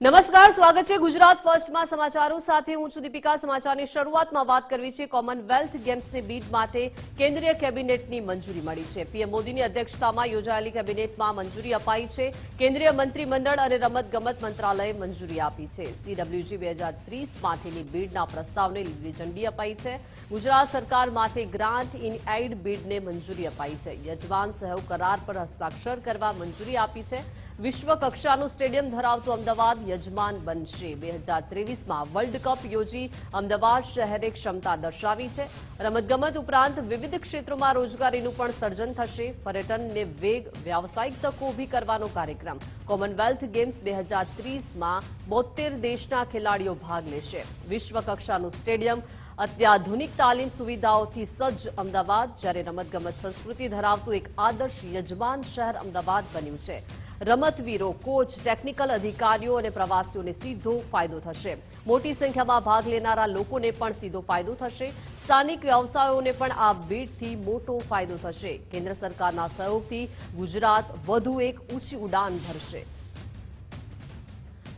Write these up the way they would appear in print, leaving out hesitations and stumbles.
નમસ્કાર, સ્વાગત છે ગુજરાત ફર્સ્ટમાં સમાચારો સાથે હું છું દીપિકા। સમાચારની શરૂઆતમાં વાત કરવી છે કોમનવેલ્થ ગેમ્સની બીડ માટે કેન્દ્રીય કેબિનેટની મંજૂરી મળી છે। પીએમ મોદીની અધ્યક્ષતામાં યોજાયેલી કેબિનેટમાં મંજૂરી અપાઈ છે। કેન્દ્રીય મંત્રીમંડળ અને રમતગમત મંત્રાલયે મંજૂરી આપી છે। CWG 2030 માટેની બીડના પ્રસ્તાવને લીલી ઝંડી અપાઈ છે। ગુજરાત સરકાર માટે ગ્રાન્ટ ઇન એઇડ બીડને મંજૂરી અપાઈ છે। યજમાન સહયોગ કરાર પર હસ્તાક્ષર કરવા મંજૂરી આપી છે। વિશ્વ કક્ષાનું સ્ટેડિયમ ધરાવતું અમદાવાદ યજમાન બનશે। 2023માં વર્લ્ડ કપ યોજી અમદાવાદ શહેરે ક્ષમતા દર્શાવી છે। રમતગમત ઉપરાંત વિવિધ ક્ષેત્રોમાં રોજગારીનું પણ સર્જન થશે। પર્યટનને વેગ, વ્યાવસાયિક તકો ઊભી કરવાનો કાર્યક્રમ। કોમનવેલ્થ ગેમ્સ 2030માં 72 દેશના ખેલાડીઓ ભાગ લેશે। વિશ્વ કક્ષાનું સ્ટેડિયમ, અત્યાધુનિક તાલીમ સુવિધાઓથી સજ્જ અમદાવાદ જ્યારે રમતગમત સંસ્કૃતિ ધરાવતું એક આદર્શ યજમાન શહેર અમદાવાદ બન્યું છે। રમતવીરો, કોચ, ટેકનિકલ અધિકારીઓ અને પ્રવાસીઓને સીધો ફાયદો થશે। મોટી સંખ્યામાં ભાગ લેનારા લોકોને પણ સીધો ફાયદો થશે। સ્થાનિક વ્યવસાયોને પણ આ બીડથી મોટો ફાયદો થશે। કેન્દ્ર સરકારના સહયોગથી ગુજરાત વધુ એક ઊંચી ઉડાન ભરશે।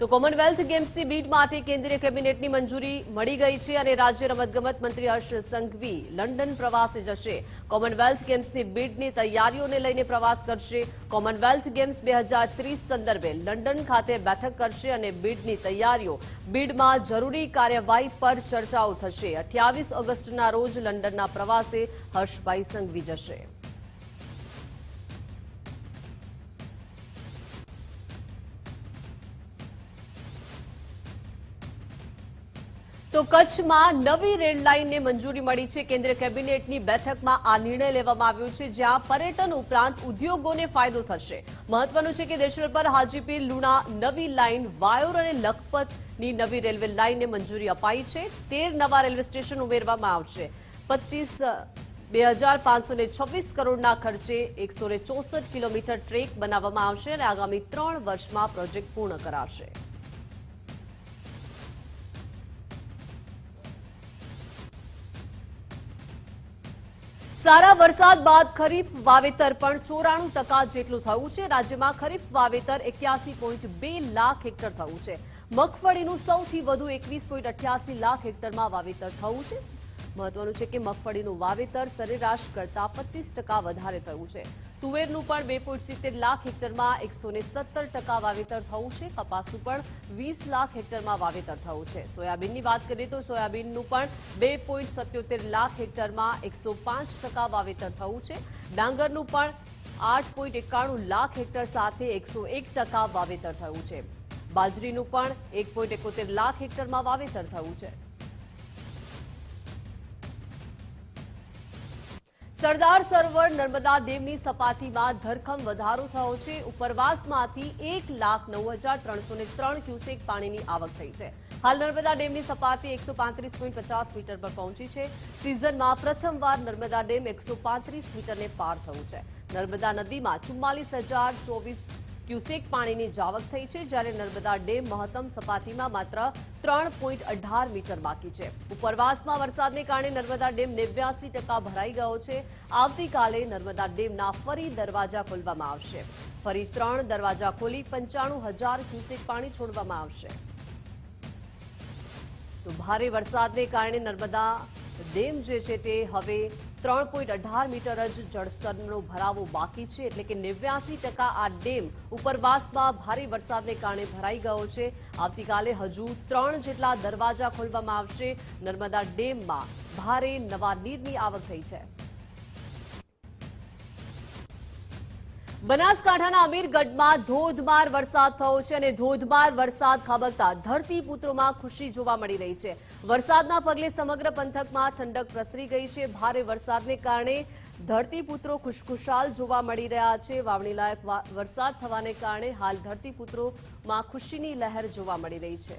તો કોમનવેલ્થ ગેમ્સની બીડ માટે કેન્દ્રીય કેબિનેટની મંજૂરી મળી ગઈ છે અને રાજ્ય રમતગમત મંત્રી હર્ષ સંઘવી લંડન પ્રવાસે જશે। કોમનવેલ્થ ગેમ્સની બીડની તૈયારીઓને લઈને પ્રવાસ કરશે। કોમનવેલ્થ ગેમ્સ 2030 સંદર્ભે લંડન ખાતે બેઠક કરશે અને બીડની તૈયારીઓ, બીડમાં જરૂરી કાર્યવાહી પર ચર્ચાઓ થશે। 28 ઓગસ્ટના રોજ લંડનના પ્રવાસે હર્ષભાઈ સંઘવી જશે। તો કચ્છમાં નવી રેલ લાઇનને મંજૂરી મળી છે। કેન્દ્રીય કેબિનેટની બેઠકમાં આ નિર્ણય લેવામાં આવ્યો છે, જ્યાં પર્યટન ઉપરાંત ઉદ્યોગોને ફાયદો થશે। મહત્વનું છે કે દેશર પર હાજીપીર લુણા નવી લાઇન, વાયોર અને લખપતની નવી રેલવે લાઇનને મંજૂરી અપાઈ છે। 13 નવા રેલવે સ્ટેશન ઉમેરવામાં આવશે। 2,526 કરોડના ખર્ચે 164 કિલોમીટર ટ્રેક બનાવવામાં આવશે અને આગામી 3 વર્ષમાં પ્રોજેક્ટ પૂર્ણ કરાશે। સારા વરસાદ બાદ ખરીફ વાવેતર પણ 94% જેટલું થયું છે। રાજ્યમાં ખરીફ વાવેતર 81.2 લાખ હેક્ટર થયું છે। મગફળીનું સૌથી વધુ 21.88 લાખ હેક્ટરમાં વાવેતર થયું છે। મહત્વનું છે કે મગફળીનું વાવેતર સરેરાશ કરતાં 25% વધારે થયું છે। તુવેરનું પણ 2.70 લાખ હેક્ટરમાં 117% વાવેતર થયું છે। કપાસનું પણ 20 લાખ હેક્ટરમાં વાવેતર થયું છે। સોયાબીનની વાત કરીએ તો સોયાબીનનું પણ 2.77 લાખ હેક્ટરમાં 105% વાવેતર થયું છે। ડાંગરનું પણ 8.91 લાખ હેક્ટર સાથે 101% વાવેતર થયું છે। બાજરીનું પણ 1.71 લાખ હેક્ટરમાં વાવેતર થયું છે। સરદાર સરોવર નર્મદા ડેમની સપાટીમાં ધરખમ વધારો થયો છે। ઉપરવાસમાંથી 1,09,303 ક્યુસેક પાણીની આવક થઈ છે। હાલ નર્મદા ડેમની સપાટી 135.50 મીટર પર પહોંચી છે। સિઝનમાં પ્રથમવાર નર્મદા ડેમ 135 મીટરને પાર થયું છે। નર્મદા નદીમાં 44,024 ક્યુસેક પાણીની જાવક થઈ છે, જ્યારે નર્મદા ડેમ મહત્તમ સપાટીમાં માત્ર 3.18 મીટર બાકી છે। ઉપરવાસમાં વરસાદને કારણે નર્મદા ડેમ 89% ભરાઈ ગયો છે। આવતીકાલે નર્મદા ડેમના ફરી દરવાજા ખોલવામાં આવશે। ફરી 3 દરવાજા ખોલી 95,000 ક્યુસેક પાણી છોડવામાં આવશે। તો ભારે વરસાદને કારણે નર્મદા ડેમ જે છે તે હવે 3.18 મીટર જ જળસ્તરનો ભરાવો બાકી છે, એટલે કે 89% આ ડેમ ઉપરવાસમાં ભારે વરસાદને કારણે ભરાઈ ગયો છે। આવતીકાલે હજુ 3 જેટલા દરવાજા ખોલવામાં આવશે। નર્મદા ડેમમાં ભારે નવા નીરની આવક થઈ છે। બનાસકાંઠાના અમીરગઢમાં ધોધમાર વરસાદ થયો છે અને ધોધમાર વરસાદ ખાબકતા ધરતીપુત્રોમાં ખુશી જોવા મળી રહી છે। વરસાદના પગલે સમગ્ર પંથકમાં ઠંડક પ્રસરી ગઈ છે। ભારે વરસાદને કારણે ધરતીપુત્રો ખુશખુશાલ જોવા મળી રહ્યા છે। વાવણીલાયક વરસાદ થવાને કારણે હાલ ધરતીપુત્રોમાં ખુશીની લહેર જોવા મળી રહી છે।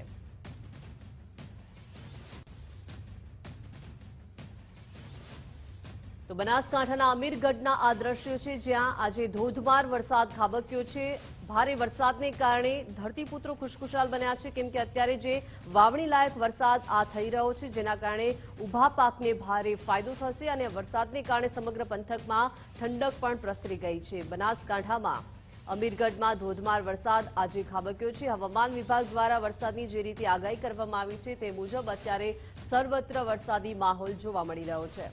તો બનાસકાંઠાના અમીરગઢના આ દ્રશ્યો છે, જ્યાં આજે ધોધમાર વરસાદ ખાબક્યો છે। ભારે વરસાદને કારણે ધરતીપુત્રો ખુશખુશાલ બન્યા છે, કેમ કે અત્યારે જે વાવણી લાયક વરસાદ આ થઈ રહ્યો છે, જેના કારણે ઊભા પાકને ભારે ફાયદો થશે અને વરસાદને કારણે સમગ્ર પંથકમાં ઠંડક પણ પ્રસરી ગઈ છે। બનાસકાંઠામાં અમીરગઢમાં ધોધમાર વરસાદ આજે ખાબક્યો છે। હવામાન વિભાગ દ્વારા વરસાદની જે રીતે આગાહી કરવામાં આવી છે તે મુજબ અત્યારે સર્વત્ર વરસાદી માહોલ જોવા મળી રહ્યો છે।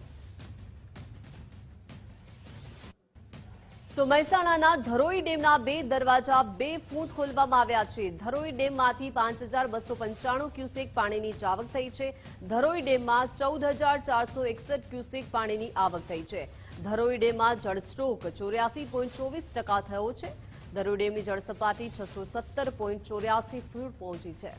તો મહેસાણાના ધરોઈ ડેમના 2 દરવાજા 2 ફૂટ ખોલવામાં આવ્યા છે। ધરોઈ ડેમમાંથી 5295 ક્યુસેક પાણીની આવક થઈ છે। ધરોઈ ડેમમાં 14461 ક્યુસેક પાણીની આવક થઈ છે। ધરોઈ ડેમમાં જળસ્ટોક 84.24% થયો છે। ધરોઈ ડેમની જળસપાટી 617.84 ફૂટ પહોંચી છે।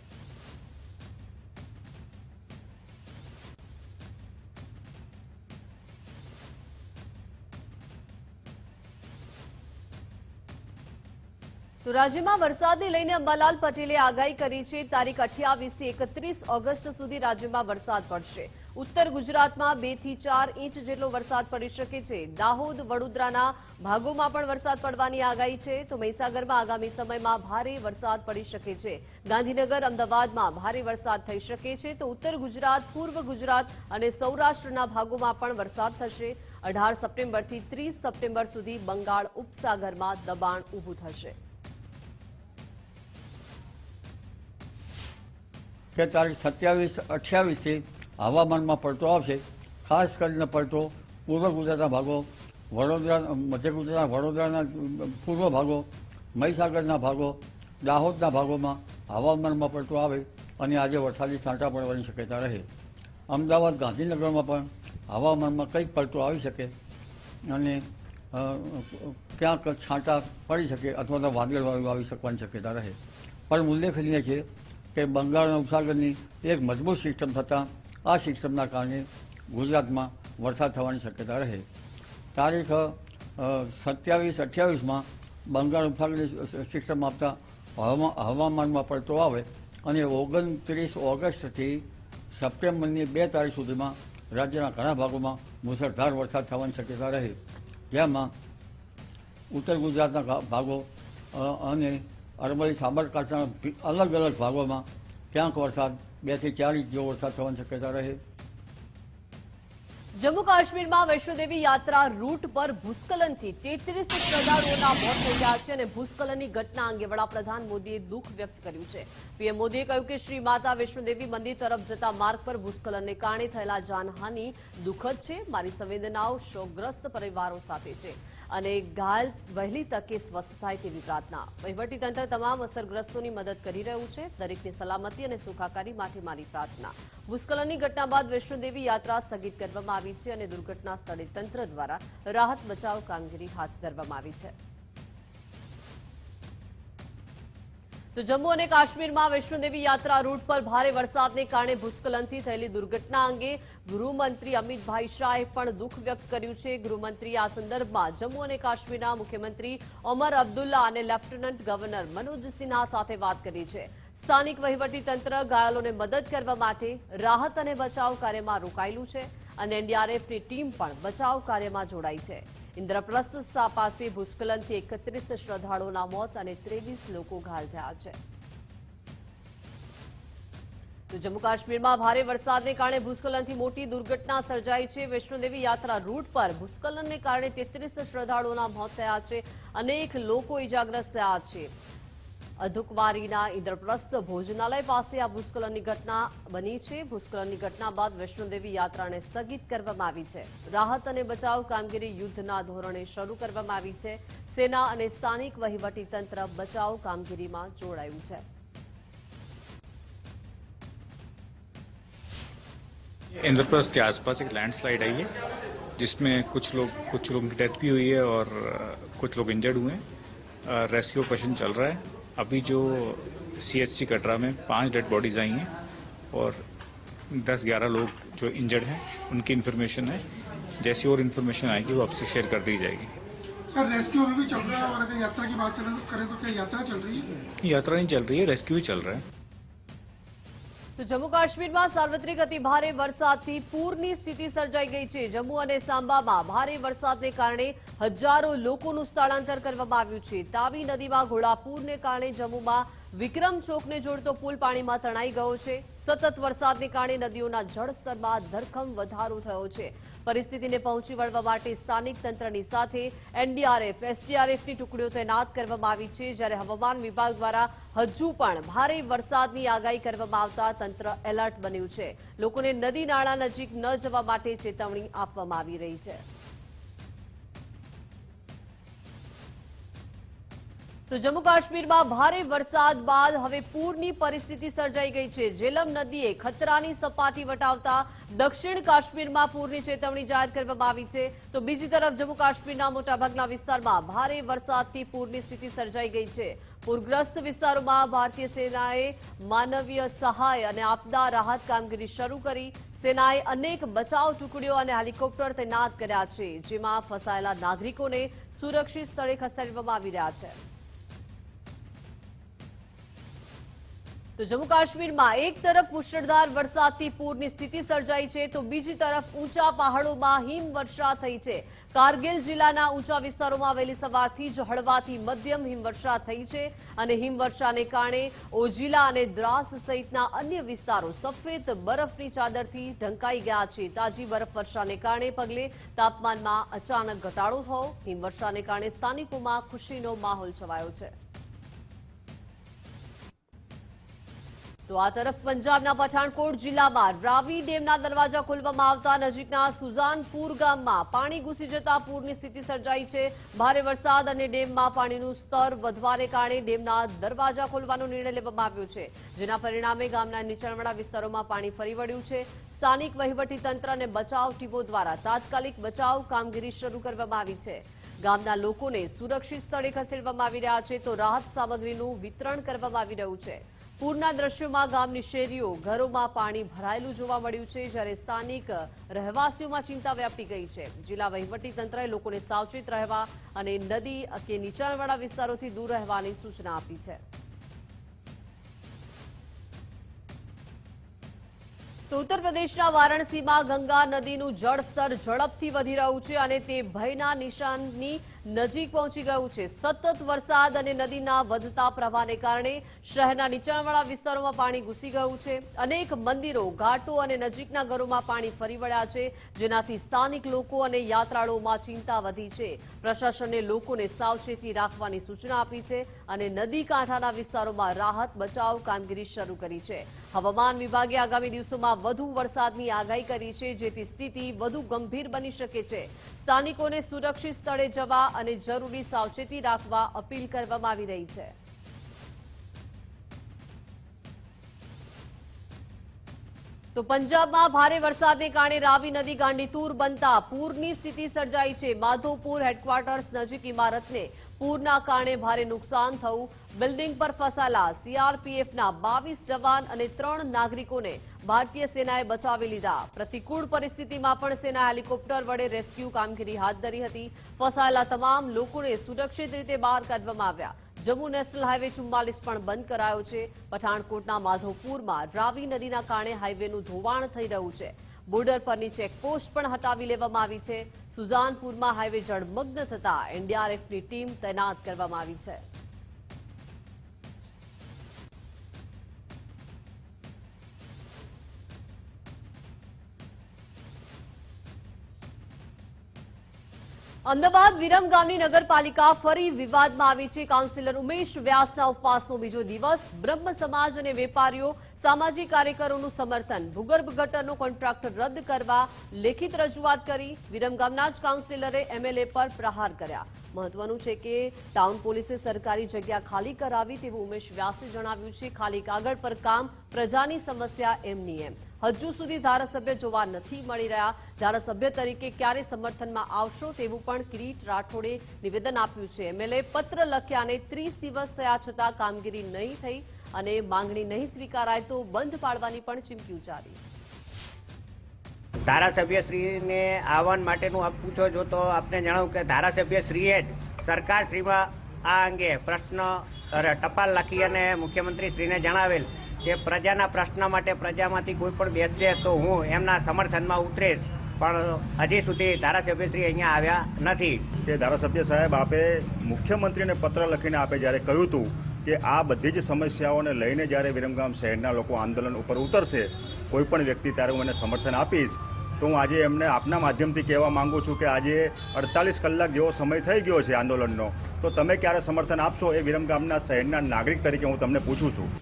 તો રાજ્યમાં વરસાદને લઈને અંબાલાલ પટેલે આગાહી કરી છે। તારીખ 28 થી 31 ઓગસ્ટ સુધી રાજ્યમાં વરસાદ પડશે। ઉત્તર ગુજરાતમાં 2 થી 4 ઇંચ જેટલો વરસાદ પડી શકે છે। દાહોદ વડોદરાના ભાગોમાં પણ વરસાદ પડવાની આગાહી છે। તો મહીસાગરમાં આગામી સમયમાં ભારે વરસાદ પડી શકે છે। ગાંધીનગર અમદાવાદમાં ભારે વરસાદ થઈ શકે છે। તો ઉત્તર ગુજરાત, પૂર્વ ગુજરાત અને સૌરાષ્ટ્રના ભાગોમાં પણ વરસાદ થશે। 18 સપ્ટેમ્બરથી 30 સપ્ટેમ્બર સુધી બંગાળ ઉપસાગરમાં દબાણ ઊભું થશે। કે તારીખ 27-28થી હવામાનમાં પલટો આવશે। ખાસ કરીને પલટો પૂર્વ ગુજરાતના ભાગો, વડોદરા, મધ્ય ગુજરાતના વડોદરાના પૂર્વ ભાગો, મહીસાગરના ભાગો, દાહોદના ભાગોમાં હવામાનમાં પલટો આવે અને આજે વરસાદી છાંટા પડવાની શક્યતા રહે। અમદાવાદ, ગાંધીનગરમાં પણ હવામાનમાં કંઈક પલટો આવી શકે અને ક્યાંક છાંટા પડી શકે અથવા તો વાદળવાળું આવી શકવાની શક્યતા રહે। પણ ઉલ્લેખનીય છે કે બંગાળના ઉપસાગરની એક મજબૂત સિસ્ટમ થતાં આ સિસ્ટમના કારણે ગુજરાતમાં વરસાદ થવાની શક્યતા રહે। તારીખ 27-28માં બંગાળ ઉપસાગરની સિસ્ટમ આપતા હવામાનમાં પલટો આવે અને 29 ઓગસ્ટથી સપ્ટેમ્બરની 2 તારીખ સુધીમાં રાજ્યના ઘણા ભાગોમાં મુસળધાર વરસાદ થવાની શક્યતા રહે। જેમાં ઉત્તર ગુજરાતના ભાગો અને અરવલ્લી, સાબરકાંઠાના અલગ અલગ ભાગોમાં ક્યાંક વરસાદ 2 થી 4 ઇંચ જેવો વરસાદ થવાની શક્યતા રહે। જમ્મુ કાશ્મીરમાં વૈષ્ણોદેવી યાત્રા રૂટ પર ભૂસ્ખલનથી 33 શ્રદ્ધાળુઓના મોત થઈ ગયા છે અને ભૂસ્ખલનની ઘટના અંગે વડાપ્રધાન મોદીએ દુઃખ વ્યક્ત કર્યું છે। પીએમ મોદીએ કહ્યું કે શ્રી માતા વૈષ્ણોદેવી મંદિર તરફ જતા માર્ગ પર ભૂસ્ખલનને કારણે થયેલા જાનહાનિ દુઃખદ છે। મારી સંવેદનાઓ શોકગ્રસ્ત પરિવારો સાથે છે અને ઘાયલ વહેલી તકે સ્વસ્થ થાય તેવી પ્રાર્થના। વહીવટીતંત્ર તમામ અસરગ્રસ્તોની મદદ કરી રહ્યું છે। દરેકની સલામતી અને સુખાકારી માટે મારી પ્રાર્થના। ભૂસ્ખલનની ઘટના બાદ વૈષ્ણોદેવી યાત્રા સ્થગિત કરવામાં આવી છે અને દુર્ઘટના સ્થળે તંત્ર દ્વારા રાહત બચાવ કામગીરી હાથ ધરવામાં આવી છે। તો જમ્મુ અને કાશ્મીરમાં વૈષ્ણોદેવી યાત્રા રૂટ પર ભારે વરસાદને કારણે ભૂસ્ખલનથી થયેલી દુર્ઘટના અંગે ગૃહમંત્રી અમિતભાઈ શાહે પણ દુઃખ વ્યક્ત કર્યું છે। ગૃહમંત્રીએ આ સંદર્ભમાં જમ્મુ અને કાશ્મીરના મુખ્યમંત્રી ઓમર અબ્દુલ્લા અને લેફ્ટનન્ટ ગવર્નર મનોજ સિન્હા સાથે વાત કરી છે। સ્થાનિક વહીવટીતંત્ર ઘાયલોને મદદ કરવા માટે રાહત અને બચાવ કાર્યમાં રોકાયેલું છે અને એનડીઆરએફની ટીમ પણ બચાવ કાર્યમાં જોડાઈ છે। ઇન્દ્રપ્રસ્થ પાસે ભૂસ્ખલનથી 31 શ્રદ્ધાળુઓના મોત અને 23 લોકો ઘાયલ થયા છે। તો જમ્મુ કાશ્મીરમાં ભારે વરસાદને કારણે ભૂસ્ખલનથી મોટી દુર્ઘટના સર્જાઈ છે। વૈષ્ણોદેવી યાત્રા રૂટ પર ભૂસ્ખલનને કારણે 33 શ્રદ્ધાળુઓના મોત થયા છે। અનેક લોકો ઇજાગ્રસ્ત થયા છે। અધુકવારીના ઇન્દ્રપ્રસ્થ ભોજનાલય પાસે આ ભૂસ્ખલનની ઘટના બની છે। ભૂસ્ખલનની ઘટના બાદ વૈષ્ણોદેવી યાત્રાને સ્થગિત કરવામાં આવી છે। રાહત અને બચાવ કામગીરી યુદ્ધના ધોરણે શરૂ કરવામાં આવી છે। સેના અને સ્થાનિક વહીવટીતંત્ર બચાવ કામગીરીમાં જોડાયું છે। इंद्रप्रस्थ के आसपास एक लैंडस्लाइड आई है जिसमें कुछ लोगों की डेथ भी हुई है और कुछ लोग इंजर्ड हुए हैं। रेस्क्यू ऑपरेशन चल रहा है। अभी जो सीएचसी कटरा में 5 डेड बॉडीज आई हैं और 10-11 लोग जो इंजर्ड हैं उनकी इन्फॉर्मेशन है। जैसी और इन्फॉर्मेशन आएगी वो आपसे शेयर कर दी जाएगी। सर रेस्क्यू अभी भी चल रहा है और अगर यात्रा की बात करें तो क्या यात्रा चल रही है? यात्रा नहीं चल रही है, रेस्क्यू ही चल रहा है। તો જમ્મુ કાશ્મીરમાં સાર્વત્રિક અતિભારે વરસાદથી પૂરની સ્થિતિ સર્જાઈ ગઈ છે। જમ્મુ અને સાંબામાં ભારે વરસાદને કારણે હજારો લોકોનું સ્થળાંતર કરવામાં આવ્યું છે। તાવી નદીમાં ઘોડાપૂરને કારણે જમ્મુમાં વિક્રમ ચોકને જોડતો પુલ પાણીમાં તણાઈ ગયો છે। સતત વરસાદને કારણે નદીઓના જળસ્તરમાં ધરખમ વધારો થયો છે. પરિસ્થિતિને પહોંચી વળવા માટે સ્થાનિક તંત્રની સાથે એનડીઆરએફ, એસડીઆરએફની ટુકડીઓ તૈનાત કરવામાં આવી છે. જ્યારે હવામાન વિભાગ દ્વારા હજુ પણ ભારે વરસાદની આગાહી કરવામાં આવતા તંત્ર એલર્ટ બન્યું છે. લોકોને નદી નાળા નજીક ન જવા માટે ચેતવણી આપવામાં આવી રહી છે. તો જમ્મુ કાશ્મીરમાં ભારે વરસાદ બાદ હવે પૂરની પરિસ્થિતિ સર્જાઈ ગઈ છે. જેલમ નદીએ ખતરાની સપાટી વટાવતા દક્ષિણ કાશ્મીરમાં પૂરની ચેતવણી જાહેર કરવામાં આવી છે. તો બીજી તરફ જમ્મુ કાશ્મીરના મોટાભાગના વિસ્તારમાં ભારે વરસાદથી પૂરની સ્થિતિ સર્જાઈ ગઈ છે. પૂરગ્રસ્ત વિસ્તારોમાં ભારતીય સેનાએ માનવીય સહાય અને આપદા રાહત કામગીરી શરૂ કરી. સેનાએ અનેક બચાવ ટુકડીઓ અને હેલિકોપ્ટર તૈનાત કર્યા છે, જેમાં ફસાયેલા નાગરિકોને સુરક્ષિત સ્થળે ખસેડવામાં આવી રહ્યા છે. તો જમ્મુ કાશ્મીરમાં એક તરફ મુશળધાર વરસાદથી પૂરની સ્થિતિ સર્જાઈ છે, તો બીજી તરફ ઊંચા પહાડોમાં હિમવર્ષા થઈ છે. કારગિલ જિલ્લાના ઊંચા વિસ્તારોમાં વહેલી સવારથી જ હળવાથી મધ્યમ હિમવર્ષા થઈ છે અને હિમવર્ષાને કારણે ઓજિલા અને દ્રાસ સહિતના અન્ય વિસ્તારો સફેદ બરફની ચાદરથી ઢંકાઈ ગયા છે. તાજી બરફવર્ષાને કારણે પગલે તાપમાનમાં અચાનક ઘટાડો થયો. હિમવર્ષાને કારણે સ્થાનિકોમાં ખુશીનો માહોલ છવાયો છે. તો આ તરફ પંજાબના પઠાણકોટ જિલ્લામાં રાવી ડેમના દરવાજા ખોલવામાં આવતા નજીકના સુજાનપુર ગામમાં પાણી ઘૂસી જતા પૂરની સ્થિતિ સર્જાઈ છે. ભારે વરસાદ અને ડેમમાં પાણીનું સ્તર વધવાને કારણે ડેમના દરવાજા ખોલવાનો નિર્ણય લેવામાં આવ્યો છે, જેના પરિણામે ગામના નીચાણવાળા વિસ્તારોમાં પાણી ફરી વળ્યું છે. સ્થાનિક વહીવટીતંત્ર અને બચાવ ટીમો દ્વારા તાત્કાલિક બચાવ કામગીરી શરૂ કરવામાં આવી છે. ગામના લોકોને સુરક્ષિત સ્થળે ખસેડવામાં આવી રહ્યા છે, તો રાહત સામગ્રીનું વિતરણ કરવામાં આવી રહ્યું છે. પૂરના દ્રશ્યોમાં ગામની શેરીઓ, ઘરોમાં પાણી ભરાયેલું જોવા મળ્યું છે, જ્યારે સ્થાનિક રહેવાસીઓમાં ચિંતા વ્યાપી ગઈ છે. જિલ્લા વહીવટીતંત્રએ લોકોને સાવચેત રહેવા અને નદી કે નીચાણવાળા વિસ્તારોથી દૂર રહેવાની સૂચના આપી છે. તો ઉત્તર પ્રદેશના વારાણસીમાં ગંગા નદીનું જળસ્તર ઝડપથી વધી રહ્યું છે અને તે ભયના નિશાનની નજીક પહોંચી ગયું છે. સતત વરસાદ અને નદીના વધતા પ્રવાહને કારણે શહેરના નીચાણવાળા વિસ્તારોમાં પાણી ઘૂસી ગયું છે. અનેક મંદિરો, ઘાટો અને નજીકના ઘરોમાં પાણી ફરી વળ્યા છે, જેનાથી સ્થાનિક લોકો અને યાત્રાળુઓમાં ચિંતા વધી છે. પ્રશાસને લોકોને સાવચેતી રાખવાની સૂચના આપી છે અને નદી કાંઠાના વિસ્તારોમાં રાહત બચાવ કામગીરી શરૂ કરી છે. હવામાન વિભાગે આગામી દિવસોમાં વધુ વરસાદની આગાહી કરી છે, જેથી સ્થિતિ વધુ ગંભીર બની શકે છે. સ્થાનિકોને સુરક્ષિત સ્થળે જવા અને જરૂરી સાવચેતી રાખવા અપીલ કરવામાં આવી રહી છે. તો પંજાબમાં ભારે વરસાદને કારણે રાવી નદી ગાંડીતુર બનતા પૂરની સ્થિતિ સર્જાઈ છે. માધોપુર હેડક્વાર્ટર્સ નજીક ઇમારતને પૂરના કારણે ભારે નુકસાન થયું. બિલ્ડિંગ પર ફસાયેલા સીઆરપીએફના 22 જવાન અને 3 નાગરિકોને ભારતીય સેનાએ બચાવી લીધા. પ્રતિકૂળ પરિસ્થિતિમાં પણ સેના હેલિકોપ્ટર વડે રેસ્ક્યુ કામગીરી હાથ ધરી હતી. ફસાયેલા તમામ લોકોને સુરક્ષિત રીતે બહાર કાઢવામાં આવ્યા. જમ્મુ નેશનલ હાઈવે 44 પણ બંધ કરાયો છે. પઠાણકોટના માધોપુરમાં રાવી નદીના કારણે હાઈવેનું ધોવાણ થઈ રહ્યું છે. બોર્ડર પરની ચેકપોસ્ટ પણ હટાવી લેવામાં આવી છે. સુજાનપુરમાં હાઈવે જળમગ્ન થતા એનડીઆરએફની ટીમ તૈનાત કરવામાં આવી છે. અમદાવાદ વિરમ ગામની નગરપાલિકા ફરી વિવાદમાં આવી છે. કાઉન્સિલર ઉમેશ વ્યાસના ઉપવાસનો બીજો દિવસ. બ્રહ્મ સમાજ અને વેપારીઓ સામાજિક કાર્યકરોનું સમર્થન. ભૂગર્ભ ગટરનો કોન્ટ્રાક્ટ રદ કરવા લેખિત રજૂઆત કરી. વિરમ ગામના જ કાઉન્સિલરે એમએલએ પર પ્રહાર કર્યા. મહત્વનું છે કે ટાઉન પોલીસે સરકારી જગ્યા ખાલી કરાવી તેવું ઉમેશ વ્યાસે જણાવ્યું છે. ખાલી કાગળ પર કામ, પ્રજાની સમસ્યા એમની એમ. હજુ સુધી ધારાસભ્ય જોવા નથી મળી રહ્યા. ધારાસભ્ય તરીકે ક્યારે સમર્થનમાં આવશો તેવું પણ કિરીટ રાઠોડે નિવેદન આપ્યું છે. એમએલએ પત્ર લખ્યાને 30 દિવસ થયા છતાં કામગીરી નહીં થઈ અને માંગણી નહીં સ્વીકારાય તો બંધ પાડવાની પણ ચીમકી ઉચ્ચારી. ધારાસભ્યશ્રીને આહવાન માટેનું આપ પૂછો છો તો આપને જણાવું કે ધારાસભ્યશ્રીએ જ સરકારશ્રીમાં આ અંગે પ્રશ્ન ટપાલ લખી અને મુખ્યમંત્રીશ્રીને જણાવેલ કે પ્રજાના પ્રશ્ન માટે પ્રજામાંથી કોઈ પણ બેસશે તો હું એમના સમર્થનમાં ઉતરીશ, પણ હજી સુધી ધારાસભ્યશ્રી અહીંયા આવ્યા નથી. કે ધારાસભ્ય સાહેબ આપે મુખ્યમંત્રીને પત્ર લખીને આપે જ્યારે કહ્યું હતું કે આ બધી જ સમસ્યાઓને લઈને જ્યારે વિરમગામ શહેરના લોકો આંદોલન ઉપર ઉતરશે કોઈ પણ વ્યક્તિ ત્યારે હું એને સમર્થન આપીશ. તો હું આજે એમને આપના માધ્યમથી કહેવા માંગુ છું કે આજે 48 કલાક જેવો સમય થઈ ગયો છે આંદોલનનો, તો તમે ક્યારે સમર્થન આપશો એ વિરમગામના શહેરના નાગરિક તરીકે હું તમને પૂછું છું.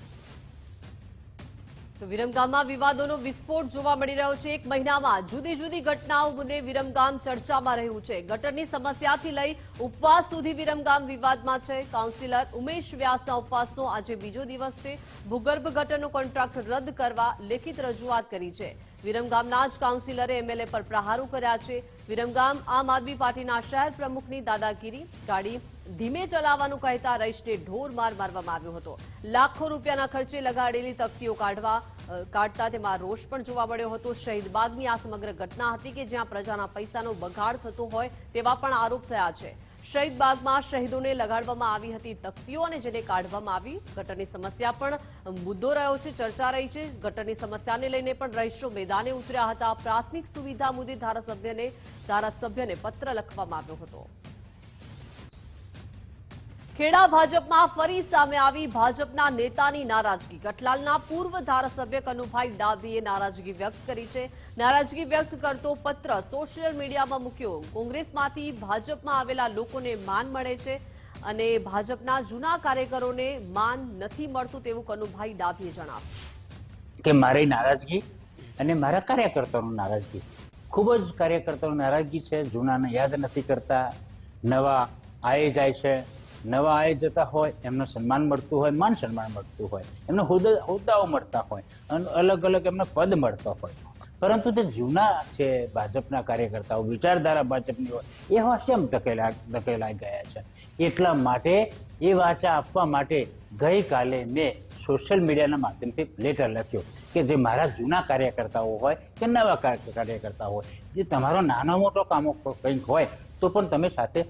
તો વિરમગામમાં વિવાદોનો વિસ્ફોટ જોવા મળી રહ્યો છે. એક મહિનામાં જુદી જુદી ઘટનાઓ મુદ્દે વિરમગામ ચર્ચામાં રહ્યું છે. ગટરની સમસ્યાથી લઈ ઉપવાસ સુધી વિરમગામ વિવાદમાં છે. કાઉન્સિલર ઉમેશ વ્યાસના ઉપવાસનો આજે બીજો દિવસ છે. ભૂગર્ભ ગટરનો કોન્ટ્રાક્ટ રદ કરવા લેખિત રજૂઆત કરી છે. વિરમગામના જ કાઉન્સિલરે એમએલએ પર પ્રહારો કર્યા છે. વિરમગામ આમ આદમી પાર્ટીના શહેર પ્રમુખની દાદાગીરી, ગાડી ધીમે ચલાવવાનું કહેતા રહીશને ઢોર માર મારવામાં આવ્યો હતો. લાખો રૂપિયાના ખર્ચે લગાડેલી તકતીઓ કાઢતા તેમાં રોષ પણ જોવા મળ્યો હતો. શહીદ બાગની આ સમગ્ર ઘટના હતી કે જ્યાં પ્રજાના પૈસાનો બગાડ થતો હોય તેવા પણ આરોપ થયા છે. શહીદ બાગમાં શહીદોને લગાડવામાં આવી હતી તકતીઓ અને જેને કાઢવામાં આવી. ગટરની સમસ્યા પણ મુદ્દો રહ્યો છે, ચર્ચા રહી છે. ગટરની સમસ્યાને લઈને પણ રહીશો મેદાને ઉતર્યા હતા. પ્રાથમિક સુવિધા મુદ્દે ધારાસભ્યને પત્ર લખવામાં આવ્યો હતો. ખેડા ભાજપમાં ફરી સામે આવી ભાજપના નેતાની નારાજગી. કઠલાલના પૂર્વ ધારાસભ્ય કનુભાઈ ડાભીએ નારાજગી વ્યક્ત કરી છે. નારાજગી વ્યક્ત કરતો પત્ર સોશિયલ મીડિયામાં મૂક્યો. કોંગ્રેસમાંથી ભાજપમાં આવેલા લોકોને માન મળે છે અને ભાજપના જૂના કાર્યકરોને માન નથી મળતું તેવું કનુભાઈ ડાભીએ જણાવ્યું કે મારી નારાજગી અને મારા કાર્યકર્તાઓની નારાજગી, ખૂબ જ કાર્યકર્તાઓની નારાજગી છે. જૂનાને યાદ નથી કરતા, નવા આયે જાય છે. નવા આયે જતા હોય એમને સન્માન મળતું હોય, માન સન્માન મળતું હોય, એમને હોદ્દાઓ મળતા હોય અને અલગ અલગ એમને પદ મળતા હોય, પરંતુ જે જૂના છે ભાજપના કાર્યકર્તાઓ, વિચારધારા ભાજપની હોય એ કેમ ધકેલાઈ ગયા છે. એટલા માટે એ વાચા આપવા માટે ગઈકાલે મેં સોશિયલ મીડિયાના માધ્યમથી લેટર લખ્યો કે જે મારા જૂના કાર્યકર્તાઓ હોય કે નવા કાર્યકર્તા હોય, જે તમારો નાનો મોટો કામો કંઈક હોય તો પણ તમે સાથે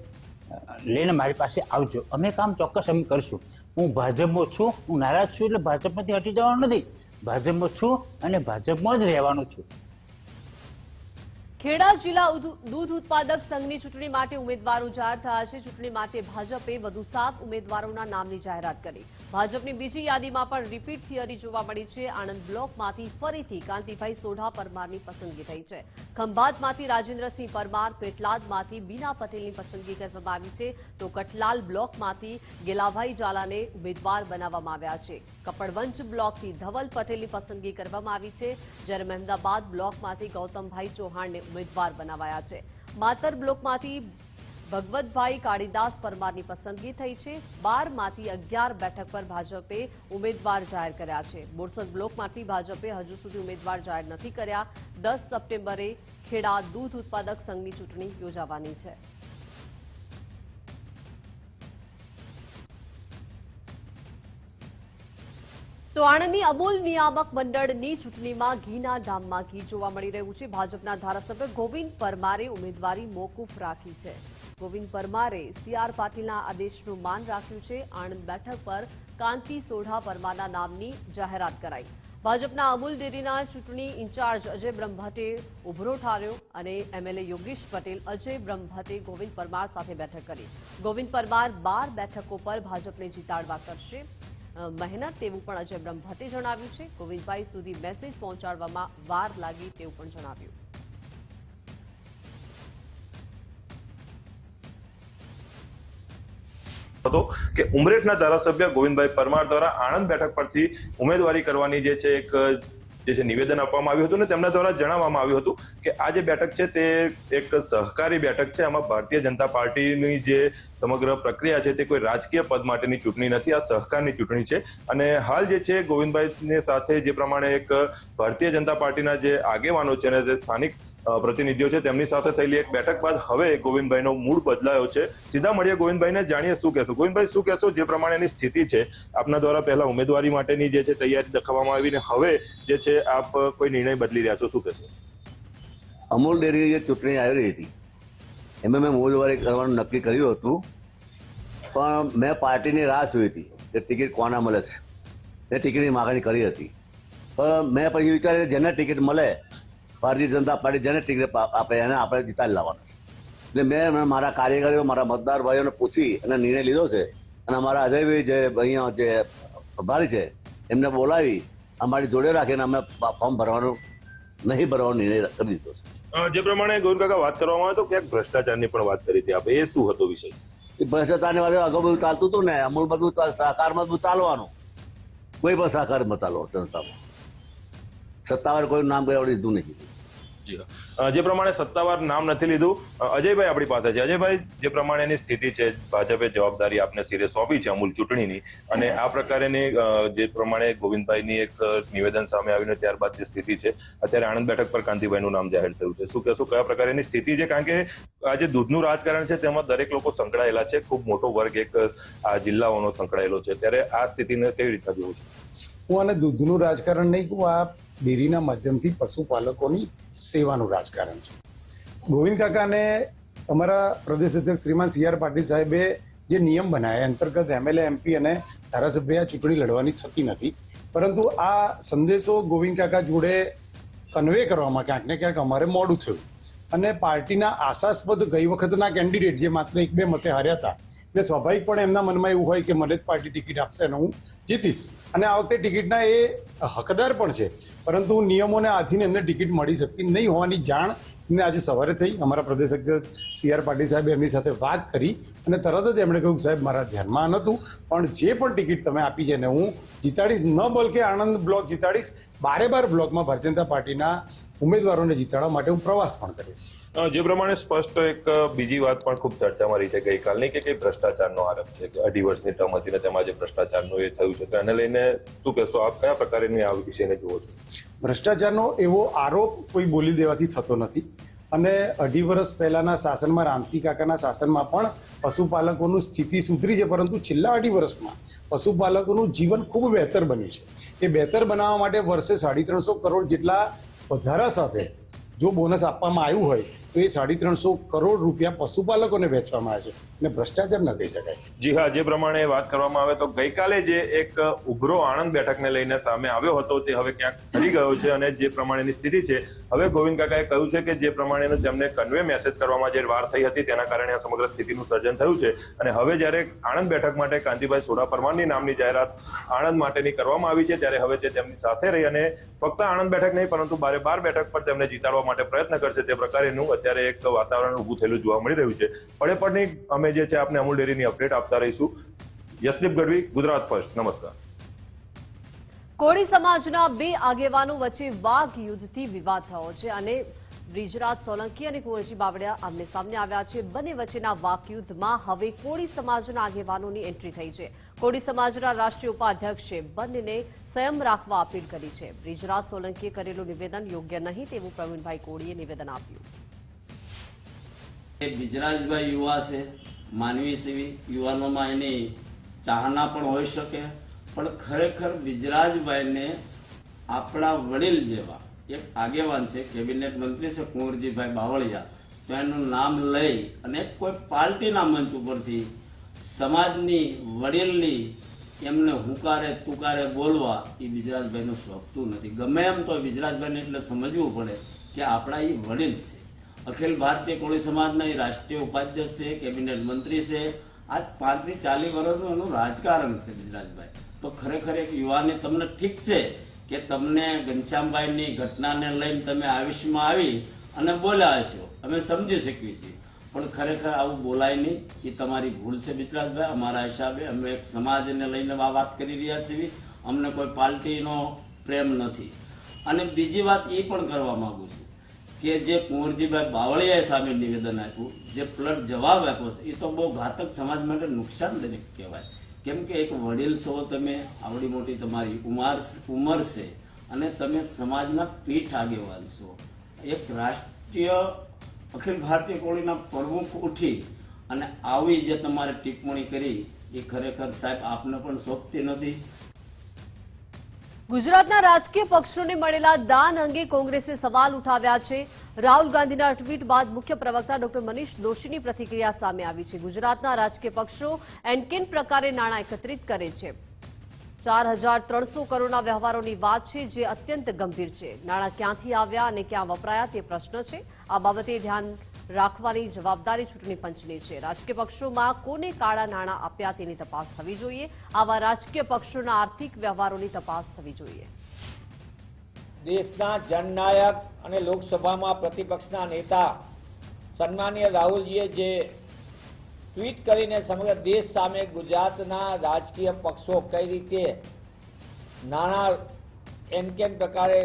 લઈને મારી પાસે આવજો. અમે કામ ચોક્કસ અમે કરશું. હું ભાજપમાં છું, હું નારાજ છું એટલે ભાજપમાંથી હટી જવાનું નથી. ભાજપમાં છું અને ભાજપમાં જ રહેવાનું છું. ખેડા જિલ્લા દૂધ ઉત્પાદક સંઘની ચૂંટણી માટે ઉમેદવારો જાહેર થયા છે. ચૂંટણી માટે ભાજપે વધુ 7 ઉમેદવારોના નામની જાહેરાત કરી. ભાજપની બીજી યાદીમાં પણ રિપીટ થિયરી જોવા મળી છે. આણંદ બ્લોકમાંથી ફરીથી કાંતિભાઈ સોઢા પરમારની પસંદગી થઈ છે. ખંભાતમાંથી રાજેન્દ્રસિંહ પરમાર, પેટલાદમાંથી બીના પટેલની પસંદગી કરવામાં આવી છે. તો કઠલાલ બ્લોકમાંથી ગેલાભાઈ ઝાલાને ઉમેદવાર બનાવવામાં આવ્યા છે. કપડવંજ બ્લોકથી ધવલ પટેલની પસંદગી કરવામાં આવી છે. જ્યારે મહેમદાબાદ બ્લોકમાંથી ગૌતમભાઈ ચૌહાણને ઉમેદવાર બનાવાયા છે. માતર બ્લોકમાંથી ભગવતભાઈ કાળીદાસ પરમારની પસંદગી થઈ છે. 12માંથી 11 બેઠક પર ભાજપે ઉમેદવાર જાહેર કર્યા છે. બોરસદ બ્લોકમાંથી ભાજપે હજુ સુધી ઉમેદવાર જાહેર નથી કર્યા. 10 સપ્ટેમ્બરે ખેડા દૂધ ઉત્પાદક સંઘની ચૂંટણી યોજાવાની છે. તો આણંદની અમૂલ નિયામક મંડળની ચૂંટણીમાં ઘીના ધામમાં ઘી જોવા મળી રહ્યું છે. ભાજપના ધારાસભ્ય ગોવિંદ પરમારે ઉમેદવારી મોકૂફ રાખી છે. ગોવિંદ પરમારે CR પાટીલના આદેશનું માન રાખ્યું છે. આણંદ બેઠક પર કાંતિ સોઢા પરમારના નામની જાહેરાત કરાઈ. ભાજપના અમૂલ ડેરીના ચૂંટણી ઇન્ચાર્જ અજય બ્રહ્મભટ્ટે ઉભરો ઠાર્યો અને MLA યોગેશ પટેલ, અજય બ્રહ્મભટ્ટે ગોવિંદ પરમાર સાથે બેઠક કરી. ગોવિંદ પરમાર 12 બેઠકો પર ભાજપને જીતાડવા કરશે મહેનત તેવું પણ અજય બ્રહ્મભટ્ટે જણાવ્યું છે. ગોવિંદભાઈ સુધી મેસેજ પહોંચાડવામાં વાર લાગી તેવું પણ જણાવ્યું. હતો કે ઉમરેઠના ધારાસભ્ય ગોવિંદભાઈ પરમાર દ્વારા આણંદ બેઠક પરથી ઉમેદવારી કરવાની જે છે જે છે નિવેદન આપવામાં આવ્યું હતું ને તેમના દ્વારા જણાવવામાં આવ્યું હતું કે આ જે બેઠક છે તે એક સહકારી બેઠક છે. આમાં ભારતીય જનતા પાર્ટીની જે સમગ્ર પ્રક્રિયા છે તે કોઈ રાજકીય પદ માટેની ચૂંટણી નથી, આ સહકારની ચૂંટણી છે. અને હાલ જે છે ગોવિંદભાઈને સાથે જે પ્રમાણે એક ભારતીય જનતા પાર્ટીના જે આગેવાનો છે અને જે સ્થાનિક પ્રતિનિધિઓ છે તેમની સાથે થયેલી એક બેઠક બાદ હવે ગોવિંદભાઈનો મૂડ બદલાયો છે. સીધા મળીએ ગોવિંદભાઈને, જાણીએ શું કહેશો. ગોવિંદભાઈ, શું કહેશો જે પ્રમાણેની સ્થિતિ છે? આપના દ્વારા પહેલા ઉમેદવારી માટેની જે છે તૈયારી દર્શાવવામાં આવી ને હવે જે છે આપ કોઈ નિર્ણય બદલી રહ્યા છો, શું કહેશો? અમૂલ ડેરી જે ચૂંટણી આવી રહી હતી એમાં મેં ઉમેદવારી કરવાનું નક્કી કર્યું હતું, પણ મેં પાર્ટીની રાહ જોઈ હતી કે ટિકિટ કોના મળે છે. એ ટિકિટની માગણી કરી હતી, પણ મેં પછી વિચાર્યું જેને ટિકિટ મળે, ભારતીય જનતા પાર્ટી જેને ટિકિટ આપે એને આપણે જીતાડી લાવવાનું છે. એટલે મેં મારા કાર્યકરો, મારા મતદાર ભાઈઓને પૂછી અને નિર્ણય લીધો છે અને અમારા અજયભાઈ જે અહીંયા જે પ્રભારી છે એમને બોલાવી અમારી જોડે રાખીને અમે ફોર્મ ભરવાનું નહીં ભરવાનો નિર્ણય કરી દીધો છે. જે પ્રમાણે ગોવિંદ કાકા વાત કરવામાં આવે તો ક્યાંક ભ્રષ્ટાચારની પણ વાત કરી હતી આપણે, એ શું હતો વિષય? એ ભ્રષ્ટાચારની વાત અગાઉ બધું ચાલતું હતું ને, અમૂલ બધું સહકારમાં બધું ચાલવાનું, કોઈ પણ સહકારમાં ચાલો સંસ્થામાં સત્તાવાર કોઈ નામ કોઈ આવડી દીધું નહીં. જી હા, જે પ્રમાણે સત્તાવાર નામ નથી લીધું, અજયભાઈ આપણી પાસે છે. અજયભાઈ, જે પ્રમાણેની સ્થિતિ છે, ભાજપે જવાબદારી આપને સિરે સોંપી છે અમૂલ ચૂંટણીની, અને આ પ્રકારેની જે પ્રમાણે ગોવિંદભાઈની એક નિવેદન સામે આવીને ત્યારબાદ જે સ્થિતિ છે, અત્યારે આણંદ બેઠક પર કાંતિભાઈનું નામ જાહેર થયું છે, શું કહેશો કયા પ્રકારની સ્થિતિ છે? કારણ કે આ જે દૂધનું રાજકારણ છે તેમાં દરેક લોકો સંકળાયેલા છે, ખૂબ મોટો વર્ગ એક આ જિલ્લાઓનો સંકળાયેલો છે, ત્યારે આ સ્થિતિને કેવી રીતના જોવો છો? હું આને દૂધનું રાજકારણ નહીં કહું, આ ડેરીના માધ્યમથી પશુપાલકોની સેવાનું રાજકારણ છે. ગોવિંદ કાકાને અમારા પ્રદેશ અધ્યક્ષ શ્રીમાન CR પાટીલ સાહેબે જે નિયમ બનાવ્યા અંતર્ગત MLA MP અને ધારાસભ્ય આ ચૂંટણી લડવાની થતી નથી, પરંતુ આ સંદેશો ગોવિંદ કાકા જોડે કન્વે કરવામાં ક્યાંક ને ક્યાંક અમારે મોડું થયું, અને પાર્ટીના આશાસ્પદ ગઈ વખતના કેન્ડિડેટ જે માત્ર 1-2 મતે હાર્યા હતા, એટલે સ્વાભાવિકપણે એમના મનમાં એવું હોય કે મને જ પાર્ટી ટિકિટ આપશે અને હું જીતીશ, અને આ વખતે ટિકિટના એ હકદાર પણ છે, પરંતુ નિયમોને આધીન એમને ટિકિટ મળી શકતી નહીં હોવાની જાણ એમને આજે સવારે થઈ. અમારા પ્રદેશ અધ્યક્ષ CR પાટીલ સાહેબે એમની સાથે વાત કરી અને તરત જ એમણે કહ્યું સાહેબ મારા ધ્યાનમાં નહોતું, પણ જે પણ ટિકિટ તમે આપી છે ને હું જીતાડીશ, ન બલકે આણંદ બ્લોક જીતાડીશ, 12 બ્લોકમાં ભારતીય જનતા પાર્ટીના ઉમેદવારોને જીતાડવા માટે હું પ્રવાસ પણ કરીશ. જે પ્રમાણે સ્પષ્ટ એક બીજી વાત પણ ખૂબ ચર્ચામાં રહી છે ગઈકાલની, કે ભ્રષ્ટાચારનો આરોપ છે કે 2.5 વર્ષની ટર્મ હતી ને તેમાં જે ભ્રષ્ટાચારનું એ થયું છે, તો એને લઈને શું કહેશો આપ? કયા પ્રકારની આ વિષયને જુઓ છો? ભ્રષ્ટાચારનો એવો આરોપ કોઈ બોલી દેવાથી થતો નથી, અને 2.5 વર્ષ પહેલાના શાસનમાં, રામસિંહ કાકાના શાસનમાં પણ પશુપાલકોનું સ્થિતિ સુધરી છે, પરંતુ છેલ્લા 2.5 વર્ષમાં પશુપાલકોનું જીવન ખૂબ બહેતર બન્યું છે. એ બહેતર બનાવવા માટે વર્ષે 350 કરોડ જેટલા વધારા સાથે જો બોનસ આપવામાં આવ્યું હોય તો એ 350 કરોડ રૂપિયા પશુપાલકોને વેચવામાં આવે છે, અને ભ્રષ્ટાચાર ન કહી શકાય. જી હા, જે પ્રમાણે વાત કરવામાં આવે તો ગઈકાલે જે એક ઉભરો આણંદ બેઠકને લઈને સામે આવ્યો હતો તે હવે ક્યાંક ફરી ગયો છે, અને જે પ્રમાણેની સ્થિતિ છે, હવે ગોવિંદ કાકાએ કહ્યું છે કે જે પ્રમાણેનો તેમને કન્વે મેસેજ કરવામાં જે વાર થઈ હતી તેના કારણે આ સમગ્ર સ્થિતિનું સર્જન થયું છે, અને હવે જ્યારે આણંદ બેઠક માટે કાંતિભાઈ સોઢા પરમારની નામની જાહેરાત આણંદ માટેની કરવામાં આવી છે, ત્યારે હવે તે તેમની સાથે રહી અને ફક્ત આણંદ બેઠક નહીં પરંતુ 12 બેઠક પર તેમને જીતાડવા માટે પ્રયત્ન કરશે, તે પ્રકારેનું અત્યારે એક વાતાવરણ ઊભું થયેલું જોવા મળી રહ્યું છે. પડે અમે જે છે આપને અમૂલ ડેરીની અપડેટ આપતા રહીશું. યશદીપ ગઢવી, ગુજરાત ફર્સ્ટ. નમસ્કાર. કોળી સમાજના 2 આગેવાનો વચ્ચે વાઘ યુદ્ધથી વિવાદ થયો છે, અને બ્રિજરાજ સોલંકી અને કુંવરજી બાવળિયા આમને સામને આવ્યા છે. બંને વચ્ચેના વાક યુદ્ધમાં હવે કોળી સમાજના આગેવાનોની એન્ટ્રી થઈ છે. કોળી સમાજના રાષ્ટ્રીય ઉપાધ્યક્ષે બંનેને સંયમ રાખવા અપીલ કરી છે. બ્રિજરાજ સોલંકીએ કરેલું નિવેદન યોગ્ય નહીં તેવું પ્રવીણભાઈ કોળીએ નિવેદન આપ્યું. બ્રિજરાજભાઈ યુવા છે, માનવી સેવી, યુવાનોમાં એની ચાહના પણ હોઈ શકે, પણ ખરેખર બ્રિજરાજભાઈને આપણા વડીલ જેવા એક આગેવાન છે, કેબિનેટ મંત્રી છે કુંવરજીભાઈ બાવળિયા, તો એનું નામ લઈ અને કોઈ પાર્ટીના મંચ ઉપરથી સમાજની વડીલની એમને હુંકારે તુકારે બોલવા એ બ્રિજરાજભાઈનું શોભતું નથી. ગમે એમ તો બ્રિજરાજભાઈને એટલે સમજવું પડે કે આપણા એ વડીલ છે. અખિલ ભારતીય કોળી સમાજના એ રાષ્ટ્રીય ઉપાધ્યક્ષ છે, કેબિનેટ મંત્રી છે. આજ 5 થી 40 વર્ષનું એનું રાજકારણ છે બ્રિજરાજભાઈ. તો ખરેખર એક યુવાને તમને ઠીક છે કે તમને ઘનશ્યામભાઈની ઘટનાને લઈને તમે આવેશમાં આવી અને બોલ્યા હશો, અમે સમજી શકીએ છીએ, પણ ખરેખર આવું બોલાય નહીં, એ તમારી ભૂલ છે બ્રિજરાજભાઈ. અમારા હિસાબે અમે એક સમાજને લઈને આ વાત કરી રહ્યા છીએ, અમને કોઈ પાર્ટીનો પ્રેમ નથી. અને બીજી વાત એ પણ કરવા માંગુ છું કે જે કુંવરજીભાઈ બાવળિયાએ સામે નિવેદન આપ્યું, જે પલટ જવાબ આપ્યો છે, એ તો બહુ ઘાતક સમાજ માટે નુકસાનદાયક કહેવાય. કેમ કે એક વડીલ છો તમે, આવડી મોટી તમારી ઉંમર છે, અને તમે સમાજના પીઠ આગેવાન છો. એક રાષ્ટ્રીય અખિલ ભારતીય કોળીના પ્રમુખ ઉઠી અને આવી જે તમારે ટિપ્પણી કરી એ ખરેખર સાહેબ આપને પણ શોભતી નથી. ગુજરાતના રાજકીય પક્ષોને મળેલા દાન અંગે કોંગ્રેસે સવાલ ઉઠાવ્યા છે. રાહુલ ગાંધીના ટ્વીટ બાદ મુખ્ય પ્રવક્તા ડોક્ટર મનીષ દોશીની પ્રતિક્રિયા સામે આવી છે. ગુજરાતના રાજકીય પક્ષો એનકેન પ્રકારે નાણાં એકત્રિત કરે છે. 4300 કરોડના વ્યવહારોની વાત છે, જે અત્યંત ગંભીર છે. નાણાં ક્યાંથી આવ્યા અને ક્યાં વપરાયા તે પ્રશ્ન છે. આ બાબતે ધ્યાન રાખવાની જવાબદારી ચૂંટણી પંચની છે. રાજકીય પક્ષોમાં કોને કાળા નાણાં આપ્યા તેની તપાસ થવી જોઈએ. આવા રાજકીય પક્ષોના આર્થિક વ્યવહારોની તપાસ થવી જોઈએ. દેશના જનનાયક અને લોકસભામાં પ્રતિપક્ષના નેતા સન્માનીય રાહુલજીએ જે ટ્વીટ કરીને સમગ્ર દેશ સામે ગુજરાતના રાજકીય પક્ષો કઈ રીતે નાણાં એનકેન પ્રકારે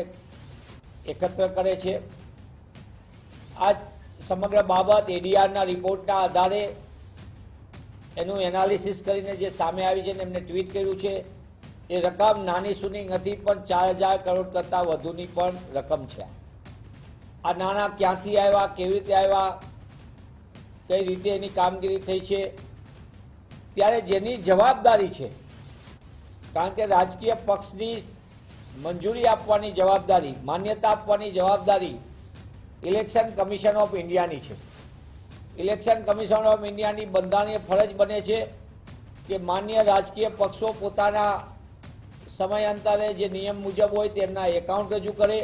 એકત્ર કરે છે, આ સમગ્ર બાબત એડીઆરના રિપોર્ટના આધારે એનું એનાલિસિસ કરીને જે સામે આવી છે ને એમને ટ્વીટ કર્યું છે, એ રકમ નાની સૂની નથી, પણ 4000 કરોડ કરતાં વધુની પણ રકમ છે. આ નાણાં ક્યાંથી આવ્યા, કેવી રીતે આવ્યા, કઈ રીતે એની કામગીરી થઈ છે, ત્યારે જેની જવાબદારી છે, કારણ કે રાજકીય પક્ષની મંજૂરી આપવાની જવાબદારી, માન્યતા આપવાની જવાબદારી ઇલેક્શન કમિશન ઓફ ઇન્ડિયાની છે. ઇલેક્શન કમિશન ઓફ ઇન્ડિયાની બંધારણીય ફરજ બને છે કે માન્ય રાજકીય પક્ષો પોતાના સમયાંતરે જે નિયમ મુજબ હોય તેમના એકાઉન્ટ રજૂ કરે.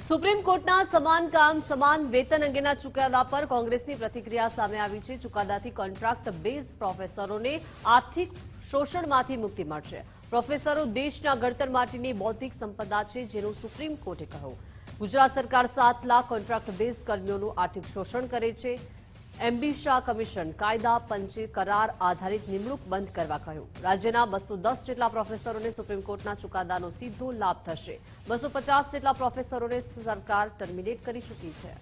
સુપ્રીમ કોર્ટના સમાન કામ સમાન વેતન અંગેના ચુકાદા પર કોંગ્રેસની પ્રતિક્રિયા સામે આવી છે. ચુકાદાથી કોન્ટ્રાક્ટ બેઝ પ્રોફેસરોને આર્થિક શોષણમાંથી મુક્તિ મળશે. પ્રોફેસરો દેશના ઘડતર માટેની બૌદ્ધિક સંપદા છે, જેનું સુપ્રીમ કોર્ટે કહ્યું. ગુજરાત સરકાર 7 લાખ કોન્ટ્રાક્ટ બેઝ કર્મીઓનું આર્થિક શોષણ કરે છે. એમબી શાહ કમિશન કાયદા પંચે કરાર આધારિત નિમણૂક બંધ કરવા કહ્યું. રાજ્યના 210 જેટલા પ્રોફેસરોને સુપ્રીમ કોર્ટના ચુકાદાનો સીધો લાભ થશે. 250 જેટલા પ્રોફેસરોને સરકાર ટર્મિનેટ કરી ચૂકી છે.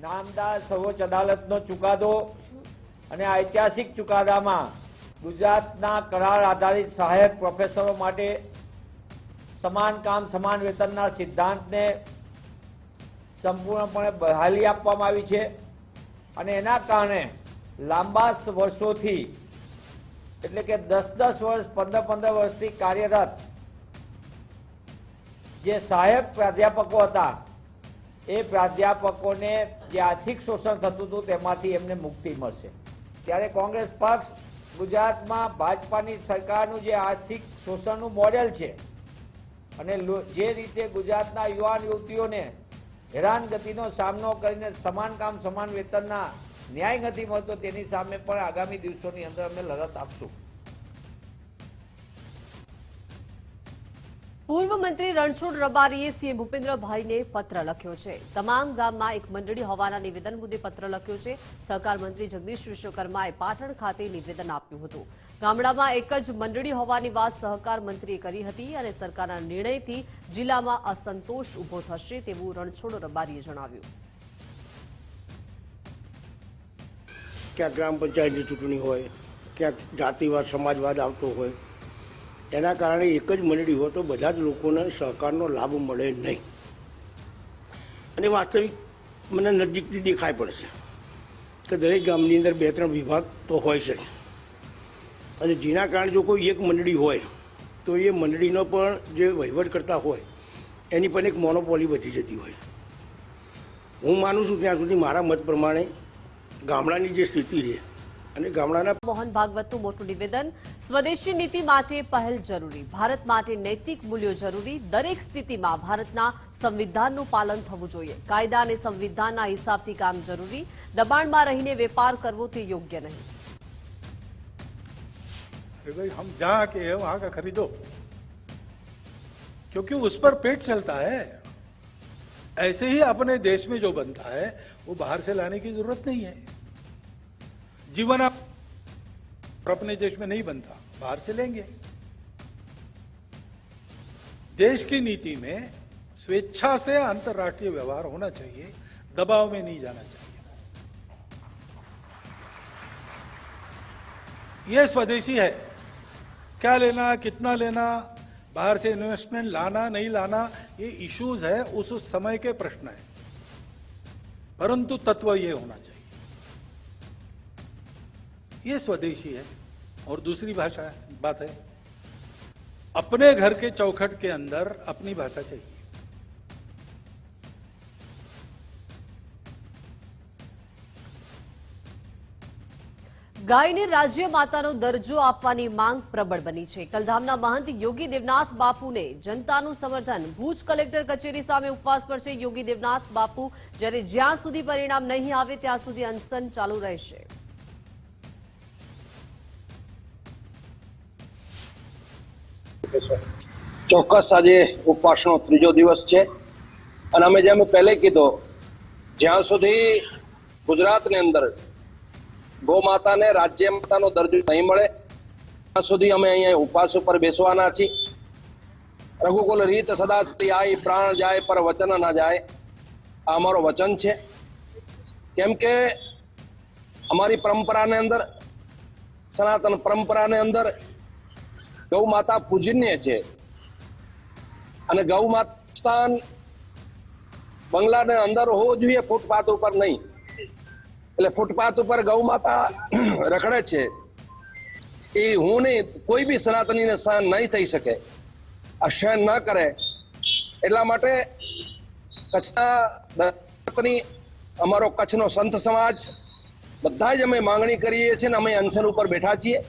નામદાર સર્વોચ્ચ અદાલતનો ચુકાદો અને ઐતિહાસિક ચુકાદામાં ગુજરાતના કરાર આધારિત સહાયક પ્રોફેસરો માટે સમાન કામ સમાન વેતનના સિદ્ધાંતને સંપૂર્ણપણે બહાલી આપવામાં આવી છે. અને એના કારણે લાંબા વર્ષોથી, એટલે કે 10-10 વર્ષ, 15-15 વર્ષથી કાર્યરત જે સહાયક પ્રાધ્યાપકો હતા, એ પ્રાધ્યાપકોને જે આર્થિક શોષણ થતું હતું તેમાંથી એમને મુક્તિ મળશે. ત્યારે કોંગ્રેસ પક્ષ ગુજરાતમાં ભાજપાની સરકારનું જે આર્થિક શોષણનું મોડેલ છે અને જે રીતે ગુજરાતના યુવાન યુવતીઓને હેરાનગતિનો સામનો કરીને સમાન કામ સમાન વેતનના ન્યાય નથી મળતો, તેની સામે પણ આગામી દિવસોની અંદર અમે લડત આપશું. પૂર્વ મંત્રી રણછોડ રબારીએ સીએમ ભૂપેન્દ્રભાઈને પત્ર લખ્યો છે. તમામ ગામમાં એક મંડળી હોવાના નિવેદન મુદ્દે પત્ર લખ્યો છે. સહકાર મંત્રી જગદીશ વિશ્વકર્માએ પાટણ ખાતે નિવેદન આપ્યું હતું. ગામડામાં એક જ મંડળી હોવાની વાત સહકાર મંત્રીએ કરી હતી અને સરકારના નિર્ણયથી જિલ્લામાં અસંતોષ ઉભો થશે તેવું રણછોડ રબારીએ જણાવ્યું. ક્યાંક ગ્રામ પંચાયતની ચૂંટણી હોય, ક્યાંક જાતિવાદ સમાજવાદ આવતો હોય, એના કારણે એક જ મંડળી હોય તો બધા જ લોકોને સહકારનો લાભ મળે નહીં. અને વાસ્તવિક મને નજીકથી દેખાય પડે છે કે દરેક ગામની અંદર 2-3 વિભાગ તો હોય છે. અને જેના કારણે જો કોઈ એક મંડળી હોય તો એ મંડળીનો પણ જે વહીવટ કરતા હોય એની પણ એક મોનોપોલી વધી જતી હોય. હું માનું છું ત્યાં સુધી મારા મત પ્રમાણે ગામડાની જે સ્થિતિ છે અને ગામડાના મોહન ભાગવતનું મોટું નિવેદન. સ્વદેશી નીતિ માટે પહેલ જરૂરી, ભારત માટે નૈતિક મૂલ્યો જરૂરી, દરેક સ્થિતિમાં ભારતના સંવિધાનનું પાલન થવું જોઈએ, કાયદા અને સંવિધાનના હિસાબથી કામ જરૂરી, દબાણમાં રહીને વેપાર કરવો તે યોગ્ય નહીં. भाई हम जहां के हैं वहां का खरीदो, क्योंकि उस पर पेट चलता है. ऐसे ही अपने देश में जो बनता है वो बाहर से लाने की जरूरत नहीं है. जीवन आप अपने देश में नहीं बनता, बाहर से लेंगे. देश की नीति में स्वेच्छा से अंतर्राष्ट्रीय व्यवहार होना चाहिए, दबाव में नहीं जाना चाहिए. ये स्वदेशी है. क्या लेना, कितना लेना, बाहर से इन्वेस्टमेंट लाना नहीं लाना, ये इश्यूज है, उस समय के प्रश्न है. परंतु तत्व ये होना चाहिए, ये स्वदेशी है. और दूसरी भाषा बात है, अपने घर के चौखट के अंदर अपनी भाषा चाहिए. ગાયને રાજ્ય માતાનો દરજ્જો આપવાની માંગ પ્રબળ બની છે. કલધામના મહંત યોગી દેવનાથ બાપુને જનતાનું સમર્થન. ભુજ કલેક્ટર કચેરી સામે ઉપવાસ પર છે યોગી દેવનાથ બાપુ. જ્યારે જ્યાં સુધી પરિણામ નહીં આવે ત્યાં સુધી અનશન ચાલુ રહેશે. ચોક્કસ આજે ઉપવાસનો ત્રીજો દિવસ છે અને અમે જેમ પહેલે કીધું, જ્યાં સુધી ગુજરાતની અંદર ગૌ માતાને રાજ્ય માતાનો દરજ્જો નહીં મળે ત્યાં સુધી અમે અહીંયા ઉપવાસ ઉપર બેસવાના છીએ. રઘુકુલ રીત સદા આય, પ્રાણ જાય પર વચન ના જાય, આ અમારો વચન છે. કેમ કે અમારી પરંપરાને અંદર, સનાતન પરંપરાને અંદર ગૌ માતા પૂજનીય છે અને ગૌ માતા બંગલાને અંદર હોવો જોઈએ, ફૂટપાથ ઉપર નહીં. એટલે ફૂટપાથ ઉપર ગૌ માતા રખડે છે એ હું નહીં, કોઈ બી સનાતનીને સહન નહીં થઈ શકે, આ સહન ન કરે. એટલા માટે કચ્છના અમારો કચ્છનો સંત સમાજ બધા જ અમે માંગણી કરીએ છીએ ને અમે અનશન ઉપર બેઠા છીએ.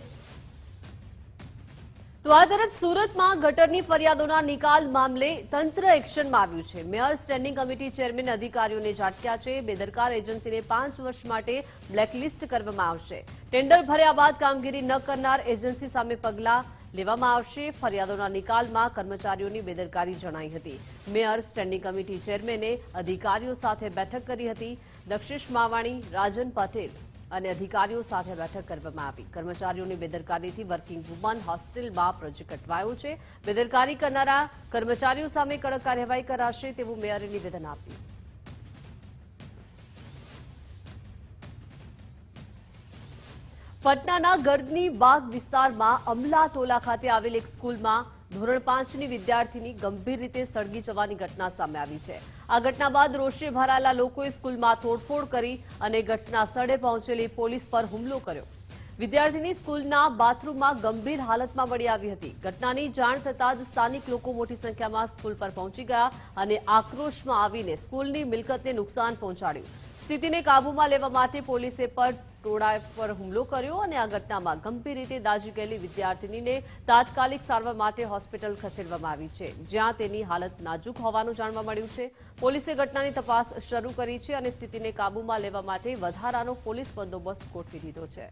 તો આ તરફ સુરતમાં ગટરની ફરિયાદોના નિકાલ મામલે તંત્ર એક્શનમાં આવ્યું છે. મેયર સ્ટેન્ડિંગ કમિટી ચેરમેન અધિકારીઓને ઝાટક્યા છે. બેદરકાર એજન્સીને 5 વર્ષ માટે બ્લેકલિસ્ટ કરવામાં આવશે. ટેન્ડર ભર્યા બાદ કામગીરી ન કરનાર એજન્સી સામે પગલાં લેવામાં આવશે. ફરિયાદોના નિકાલમાં કર્મચારીઓની બેદરકારી જણાઈ હતી. મેયર સ્ટેન્ડિંગ કમિટી ચેરમેને અધિકારીઓ સાથે બેઠક કરી હતી. દક્ષિશ માવાણી, રાજન પટેલ અને અધિકારીઓ સાથે બેઠક કરવામાં આવી. કર્મચારીઓની બેદરકારીથી વર્કિંગ વુમન હોસ્ટેલમાં પ્રોજેક્ટ અટવાયો છે. બેદરકારી કરનારા કર્મચારીઓ સામે કડક કાર્યવાહી કરાશે તેવું મેયરે નિવેદન આપ્યું. પટનાના ગર્દની બાગ વિસ્તારમાં અમલા ટોલા ખાતે આવેલ એક સ્કૂલમાં ધોરણ 5ની વિદ્યાર્થીની ગંભીર રીતે સળગી જવાની ઘટના સામે આવી છે. આ ઘટના બાદ રોષે ભરાયેલા લોકોએ સ્કૂલમાં તોડફોડ કરી અને ઘટના સ્થળે પહોંચેલી પોલીસ પર હુમલો કર્યો. વિદ્યાર્થીની સ્કૂલના બાથરૂમમાં ગંભીર હાલતમાં મળી આવી હતી. ઘટનાની જાણ થતાં જ સ્થાનિક લોકો મોટી સંખ્યામાં સ્કૂલ પર પહોંચી ગયા અને આક્રોશમાં આવીને સ્કૂલની મિલકતને નુકસાન પહોંચાડ્યું. સ્થિતિને કાબૂમાં લેવા માટે પોલીસે પર ટોળા પર હુમલો કર્યો અને આ ઘટનામાં ગંભીર રીતે દાઝી ગયેલી વિદ્યાર્થીનીને તાત્કાલિક સારવાર માટે હોસ્પિટલ ખસેડવામાં આવી છે, જ્યાં તેની હાલત નાજુક હોવાનું જાણવા મળ્યું છે. પોલીસે ઘટનાની તપાસ શરૂ કરી છે અને સ્થિતિને કાબૂમાં લેવા માટે વધારાનો પોલીસ બંદોબસ્ત ગોઠવી દીધો છે.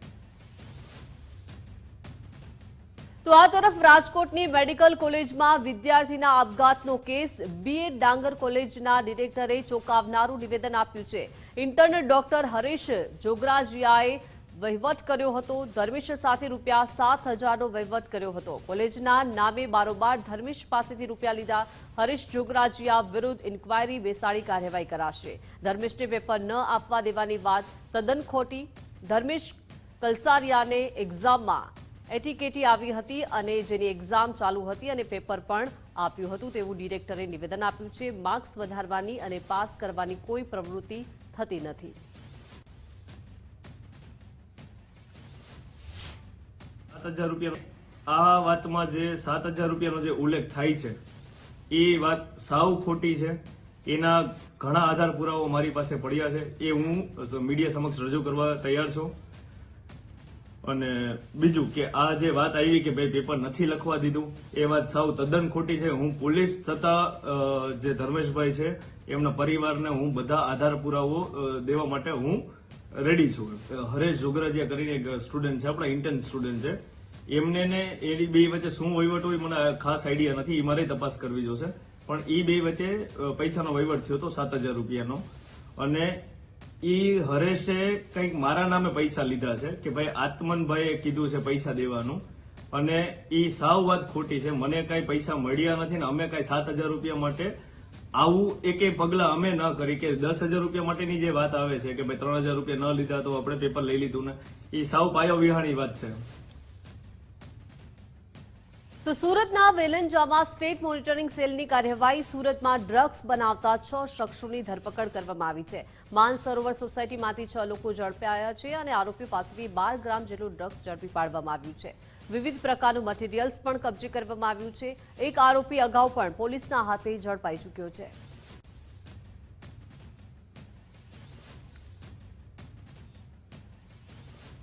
તો આ તરફ રાજકોટની મેડિકલ કોલેજમાં વિદ્યાર્થીના આપઘાતનો કેસ. બીએડ ડાંગર કોલેજના ડિરેક્ટરે ચોંકાવનારું નિવેદન આપ્યું છે. ઇન્ટર્ન ડોક્ટર હરેશ જોગરાજીયાએ વહીવટ કર્યો હતો. ધર્મેશ સાથે ₹7,000નો વહીવટ કર્યો હતો. કોલેજના નામે બારોબાર ધર્મેશ પાસેથી રૂપિયા લીધા. હરેશ જોગરાજીયા વિરુદ્ધ ઇન્કવાયરી બેસાડી કાર્યવાહી કરાશે. ધર્મેશને પેપર ન આપવા દેવાની વાત તદ્દન ખોટી. ધર્મેશ કલસારિયાને એક્ઝામમાં એટીકેટી આવી હતી અને જેની એક્ઝામ ચાલુ હતી અને પેપર પણ આપ્યું હતું તેવું ડિરેક્ટરે નિવેદન આપ્યું છે. માર્ક્સ વધારવાની અને પાસ કરવાની કોઈ પ્રવૃત્તિ થતી નથી. આ વાતમાં જે 7,000 રૂપિયાનો જે ઉલ્લેખ થાય છે એ વાત સાવ ખોટી છે. એના ઘણા આધાર પુરાવો મારી પાસે પડ્યા છે, એ હું મીડિયા સમક્ષ રજૂ કરવા તૈયાર છું. અને બીજું કે આ જે વાત આવી કે ભાઈ પેપર નથી લખવા દીધું, એ વાત સાવ તદ્દન ખોટી છે. હું પોલીસ તથા જે ધર્મેશભાઈ છે એમના પરિવારને હું બધા આધાર પુરાવો દેવા માટે હું રેડી છું. હરેશ જોગરાજીયા કરીને એક સ્ટુડન્ટ છે, આપણા ઇન્ટર્ન સ્ટુડન્ટ છે, એમને ને એ બે વચ્ચે શું વહીવટ હોય મને ખાસ આઈડિયા નથી, એ મારે તપાસ કરવી જોશે. પણ એ બે વચ્ચે પૈસાનો વહીવટ થયો હતો 7,000 રૂપિયાનો અને એ હરેશે કંઈક મારા નામે પૈસા લીધા છે કે ભાઈ આત્મનભાઈએ કીધું છે પૈસા દેવાનું, અને એ સાવ વાત ખોટી છે. મને કઈ પૈસા મળ્યા નથી ને અમે કઈ 7,000 રૂપિયા માટે આવું એકેય પગલા અમે ન કરી. કે 10,000 રૂપિયા માટેની જે વાત આવે છે કે ભાઈ 3,000 રૂપિયા ન લીધા તો આપણે પેપર લઈ લીધું ને, એ સાવ પાયો વિહાણી વાત છે. તો સુરતના વેલંજામાં સ્ટેટ મોનિટરિંગ સેલની કાર્યવાહી. સુરતમાં ડ્રગ્સ બનાવતા 6 શખ્સોની ધરપકડ કરવામાં આવી છે. માનસરોવર સોસાયટીમાંથી 6 લોકો ઝડપાયા છે અને આરોપીઓ પાસેથી 12 ગ્રામ જેટલું ડ્રગ્સ ઝડપી પાડવામાં આવ્યું છે. વિવિધ પ્રકારનું મટીરીયલ્સ પણ કબજે કરવામાં આવ્યું છે. એક આરોપી અગાઉ પણ પોલીસના હાથે ઝડપાઈ ચૂક્યો છે.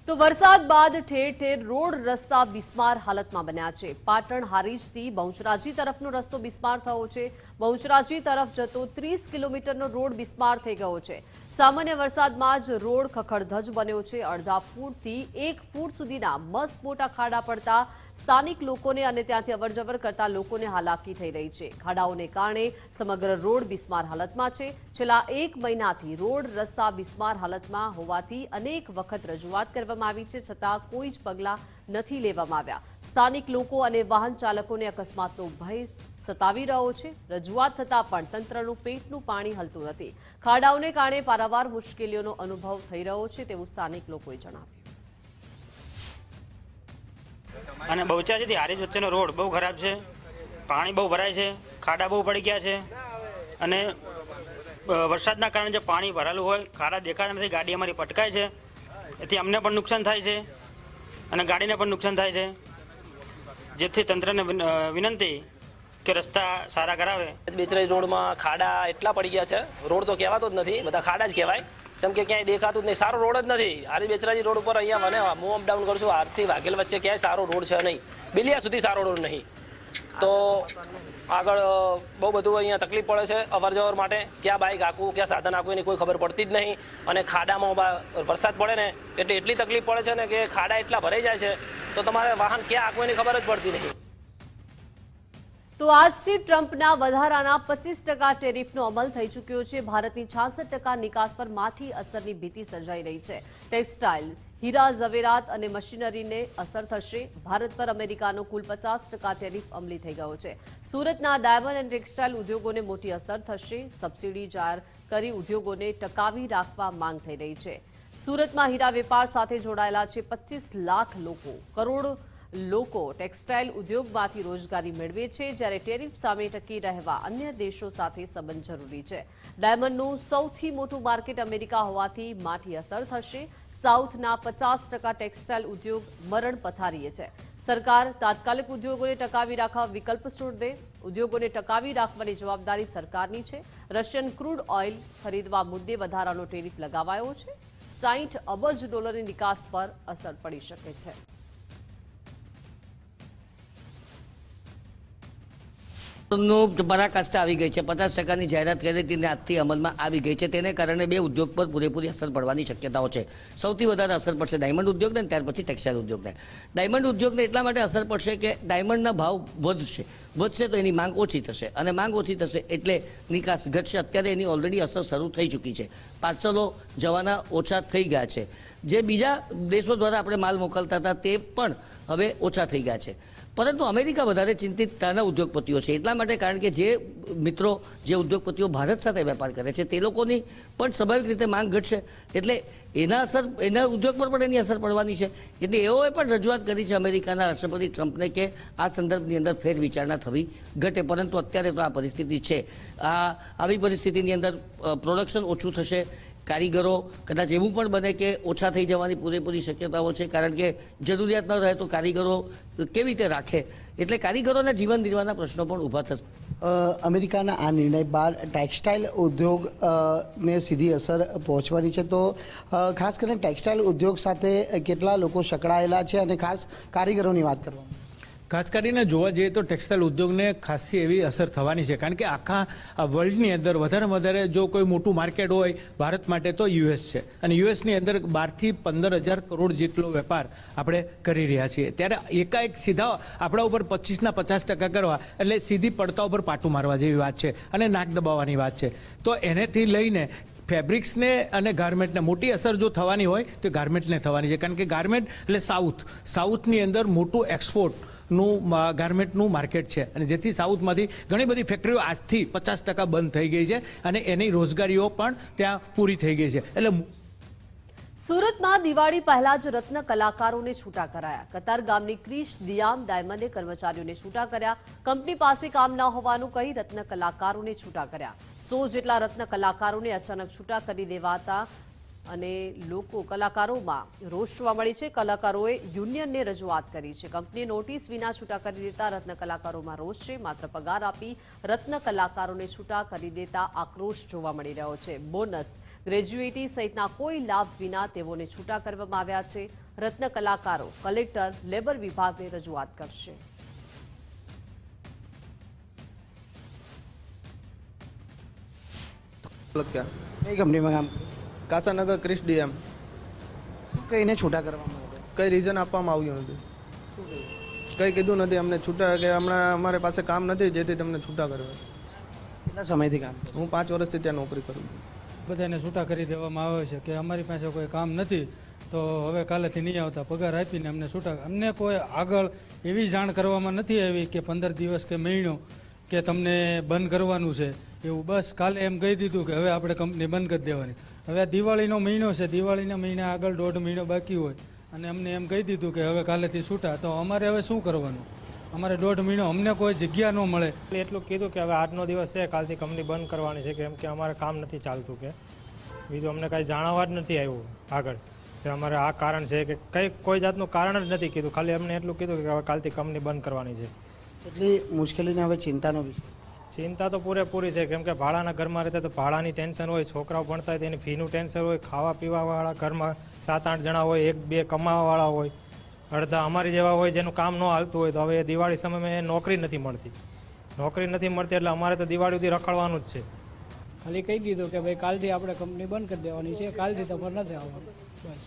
તો વરસાદ બાદ ઠેર ઠેર રોડ રસ્તા બિસ્માર હાલતમાં બન્યા છે. પાટણ હારીજથી બહુચરાજી તરફનો રસ્તો બિસ્માર થયો છે. બહુચરાજી તરફ જતો 30 કિલોમીટરનો રોડ બિસ્માર થઈ ગયો છે. સામાન્ય વરસાદમાં જ રોડ ખખડધજ બન્યો છે. અડધા ફૂટથી 1 ફૂટ સુધીના મસ્ત મોટા ખાડા પડતા સ્થાનિક લોકોને અને ત્યાંથી અવરજવર કરતા લોકોને હાલાકી થઈ રહી છે. ખાડાઓને કારણે સમગ્ર રોડ બિસ્માર હાલતમાં છે. છેલ્લા 1 મહિનાથી રોડ રસ્તા બિસ્માર હાલતમાં હોવાથી અનેક વખત રજૂઆત કરવામાં આવી છે, છતાં કોઈ જ પગલાં નથી લેવામાં આવ્યા. સ્થાનિક લોકો અને વાહન ચાલકોને અકસ્માતનો ભય સતાવી રહ્યો છે. રજૂઆત થતાં પણ તંત્રનું પેટનું પાણી હલતું નથી. ખાડાઓને કારણે પારાવાર મુશ્કેલીઓનો અનુભવ થઈ રહ્યો છે તેવું સ્થાનિક લોકોએ જણાવ્યું. અને બહુચરાજીથી હારીજ વચ્ચેનો રોડ બહુ ખરાબ છે. પાણી બહુ ભરાય છે, ખાડા બહુ પડી ગયા છે અને વરસાદના કારણે જે પાણી ભરાયેલું હોય ખાડા દેખાતા નથી. ગાડી અમારી પટકાય છે, એથી અમને પણ નુકસાન થાય છે અને ગાડીને પણ નુકસાન થાય છે. જેથી તંત્રને વિનંતી કે રસ્તા સારા કરાવે. બેચરાજી રોડમાં ખાડા એટલા પડી ગયા છે, રોડ તો કહેવાતો જ નથી, બધા ખાડા જ કહેવાય. જેમ કે ક્યાંય દેખાતું જ નહીં, સારો રોડ જ નથી. હારી બેચરાજી રોડ ઉપર અહીંયા મને હું અપડાઉન કરું છું, આરથી વાઘેલ વચ્ચે ક્યાંય સારો રોડ છે નહીં, બિલિયા સુધી સારો રોડ નહીં. તો આગળ બહુ બધું અહીંયા તકલીફ પડે છે અવર જવર માટે. ક્યાં બાઇક હાંકવું, ક્યાં સાધન હાંકવું એની કોઈ ખબર પડતી જ નહીં. અને ખાડામાં વરસાદ પડે ને એટલે એટલી તકલીફ પડે છે ને કે ખાડા એટલા ભરાઈ જાય છે તો તમારે વાહન ક્યાં હાંકવું એની ખબર જ પડતી નહીં. તો આજથી ટ્રમ્પના વધારાના 25% ટેરિફનો અમલ થઈ ચૂક્યો છે. ભારતની 66% નિકાસ પર માઠી અસરની ભીતિ સર્જાઈ રહી છે. ટેક્સટાઇલ, હીરા ઝવેરાત અને મશીનરીને અસર થશે. ભારત પર અમેરિકાનો કુલ 50% ટેરિફ અમલી થઈ ગયો છે. સુરતના ડાયમંડ એન્ડ ટેક્સટાઇલ ઉદ્યોગોને મોટી અસર થશે. સબસિડી જાહેર કરી ઉદ્યોગોને ટકાવી રાખવા માંગ થઈ રહી છે. સુરતમાં હીરા વેપાર સાથે જોડાયેલા છે 25 લાખ લોકો. કરોડ લોકો ટેક્સટાઇલ ઉદ્યોગમાંથી રોજગારી મેળવે છે, જ્યારે ટેરિફ સામે ટકી રહેવા અન્ય દેશો સાથે સંબંધ જરૂરી છે. ડાયમંડનું સૌથી મોટું માર્કેટ અમેરિકા હોવાથી માઠી અસર થશે. સાઉથના 50% ટેક્સટાઇલ ઉદ્યોગ મરણ પથારીએ છે. સરકાર તાત્કાલિક ઉદ્યોગોને ટકાવી રાખવા વિકલ્પ શોધે. ઉદ્યોગોને ટકાવી રાખવાની જવાબદારી સરકારની છે. રશિયન ક્રૂડ ઓઇલ ખરીદવા મુદ્દે વધારાનો ટેરિફ લગાવાયો છે. $60 અબજની નિકાસ પર અસર પડી શકે છે. પરાકાષ્ઠા આવી ગઈ છે. 50%ની જાહેરાત કરી હતી આજથી અમલમાં આવી ગઈ છે. તેને કારણે બે ઉદ્યોગ પર પૂરેપૂરી અસર પડવાની શક્યતાઓ છે. સૌથી વધારે અસર પડશે ડાયમંડ ઉદ્યોગને, ત્યાર પછી ટેક્સટાઇલ ઉદ્યોગને. ડાયમંડ ઉદ્યોગને એટલા માટે અસર પડશે કે ડાયમંડના ભાવ વધશે તો એની માંગ ઓછી થશે અને માંગ ઓછી થશે એટલે નિકાસ ઘટશે. અત્યારે એની ઓલરેડી અસર શરૂ થઈ ચૂકી છે. પાર્સલો જવાના ઓછા થઈ ગયા છે. જે બીજા દેશો દ્વારા આપણે માલ મોકલતા હતા તે પણ હવે ઓછા થઈ ગયા છે. પરંતુ અમેરિકા વધારે ચિંતિત ત્યાંના ઉદ્યોગપતિઓ છે. એટલા માટે કારણ કે જે મિત્રો, જે ઉદ્યોગપતિઓ ભારત સાથે વેપાર કરે છે તે લોકોની પણ સ્વાભાવિક રીતે માંગ ઘટશે એટલે એના ઉદ્યોગ પર પણ એની અસર પડવાની છે. એટલે એઓએ પણ રજૂઆત કરી છે અમેરિકાના રાષ્ટ્રપતિ ટ્રમ્પને કે આ સંદર્ભની અંદર ફેર વિચારણા થવી ઘટે. પરંતુ અત્યારે તો આ પરિસ્થિતિ છે. આવી પરિસ્થિતિની અંદર પ્રોડક્શન ઓછું થશે. કારીગરો કદાચ એવું પણ બને કે ઓછા થઈ જવાની પૂરેપૂરી શક્યતાઓ છે, કારણ કે જરૂરિયાત ન રહે તો કારીગરો કેવી રીતે રાખે, એટલે કારીગરોના જીવન નિર્વાહના પ્રશ્નો પણ ઊભા થશે. અમેરિકાના આ નિર્ણય બાદ ટેક્સટાઇલ ઉદ્યોગને સીધી અસર પહોંચવાની છે. તો ખાસ કરીને ટેક્સટાઇલ ઉદ્યોગ સાથે કેટલા લોકો સંકળાયેલા છે અને ખાસ કારીગરોની વાત કરવામાં ખાસ કરીને જોવા જઈએ તો ટેક્સટાઇલ ઉદ્યોગને ખાસી એવી અસર થવાની છે, કારણ કે આખા વર્લ્ડની અંદર વધારેમાં વધારે જો કોઈ મોટું માર્કેટ હોય ભારત માટે તો યુએસ છે અને યુએસની અંદર 12,000 થી 15,000 કરોડ જેટલો વેપાર આપણે કરી રહ્યા છીએ. ત્યારે એકાએક સીધા આપણા ઉપર 25ના 50% કરવા એટલે સીધી પડતા ઉપર પાટું મારવા જેવી વાત છે અને નાક દબાવવાની વાત છે. તો એનેથી લઈને ફેબ્રિક્સને અને ગાર્મેન્ટને મોટી અસર જો થવાની હોય તો ગાર્મેન્ટને થવાની છે, કારણ કે ગાર્મેન્ટ એટલે સાઉથની અંદર મોટું એક્સપોર્ટ નું ગાર્મેન્ટનું માર્કેટ છે અને જેથી સાઉથમાંથી ઘણી બધી ફેક્ટરીઓ આજથી 50% બંધ થઈ ગઈ છે અને એની રોજગારીઓ પણ ત્યાં પૂરી થઈ ગઈ છે. એટલે સુરતમાં દિવાળી પહેલા જ રત્ન કલાકારોને છૂટા કરાયા. કતાર ગામની ક્રિશ દિયામ ડાયમંડે કર્મચારીઓને છૂટા કર્યા. કંપની પાસે કામ ન હોવાનું કહી રત્ન કલાકારોને છૂટા કર્યા. 100 જેટલા રત્ન કલાકારોને અચાનક છૂટા કરી દેવાતા અને કલાકારોમાં રોષ જોવા મળી છે. કલાકારોએ યુનિયનને રજૂઆત કરી છે. કંપનીએ નોટિસ વિના છૂટા કરી દેતા રત્ન કલાકારોમાં રોષ છે. માત્ર પગાર આપી રત્ન કલાકારોને છૂટા કરી દેતા આક્રોશ જોવા મળી રહ્યો છે. બોનસ ગ્રેજ્યુએટી સહિતના કોઈ લાભ વિના તેઓને છૂટા કરવામાં આવ્યા છે. રત્ન કલાકારો કલેક્ટર, લેબર વિભાગને રજૂઆત કરશે. કઈ કંપનીમાં કામ? કાસાનગર ક્રિસ ડીએમ. શું કહીને છૂટા કરવામાં આવ્યા? કઈ રીઝન આપવામાં આવ્યું નથી, કઈ કીધું નથી અમને છૂટા, કે હમણાં અમારી પાસે કામ નથી જેથી તમને છૂટા કરવા. કેટલા સમયથી કામ? હું 5 વર્ષથી ત્યાં નોકરી કરું છું. બધાને છૂટા કરી દેવામાં આવે છે કે અમારી પાસે કોઈ કામ નથી તો હવે કાલેથી નહીં આવતા, પગાર આપીને અમને છૂટા. અમને કોઈ આગળ એવી જાણ કરવામાં નથી આવી કે 15 દિવસ કે મહિનો કે તમને બંધ કરવાનું છે એવું. બસ કાલે એમ કહી દીધું કે હવે આપણે કંપની બંધ કરી દેવાની. હવે આ દિવાળીનો મહિનો છે, દિવાળીના મહિના આગળ 1.5 મહિનો બાકી હોય અને અમને એમ કહી દીધું કે હવે કાલેથી છૂટા, તો અમારે હવે શું કરવાનું? અમારે 1.5 મહિનો અમને કોઈ જગ્યા ન મળે. એટલું કીધું કે હવે 8નો દિવસ છે, કાલથી કંપની બંધ કરવાની છે, કેમ કે અમારે કામ નથી ચાલતું. કે બીજું અમને કાંઈ જાણવા જ નથી આવ્યું આગળ કે અમારે આ કારણ છે કે કોઈ જાતનું કારણ જ નથી કીધું. ખાલી અમને એટલું કીધું કે હવે કાલથી કંપની બંધ કરવાની છે. એટલી મુશ્કેલીને હવે ચિંતાનો વિષય? ચિંતા તો પૂરેપૂરી છે, કેમ કે ભાડાના ઘરમાં રહેતા તો ભાડાની ટેન્શન હોય, છોકરાઓ ભણતા હોય તેની ફીનું ટેન્શન હોય, ખાવા પીવાવાળા ઘરમાં 7-8 જણા હોય, 1-2 કમાવાવાળા હોય, અડધા અમારી જેવા હોય જેનું કામ ન હાલતું હોય. તો હવે દિવાળી સમયમાં નોકરી નથી મળતી, એટલે અમારે તો દિવાળી સુધી રખડવાનું જ છે. ખાલી કહી દીધું કે ભાઈ કાલથી આપણે કંપની બંધ કરી દેવાની છે, કાલથી તમારે નથી આવવાનું, બસ.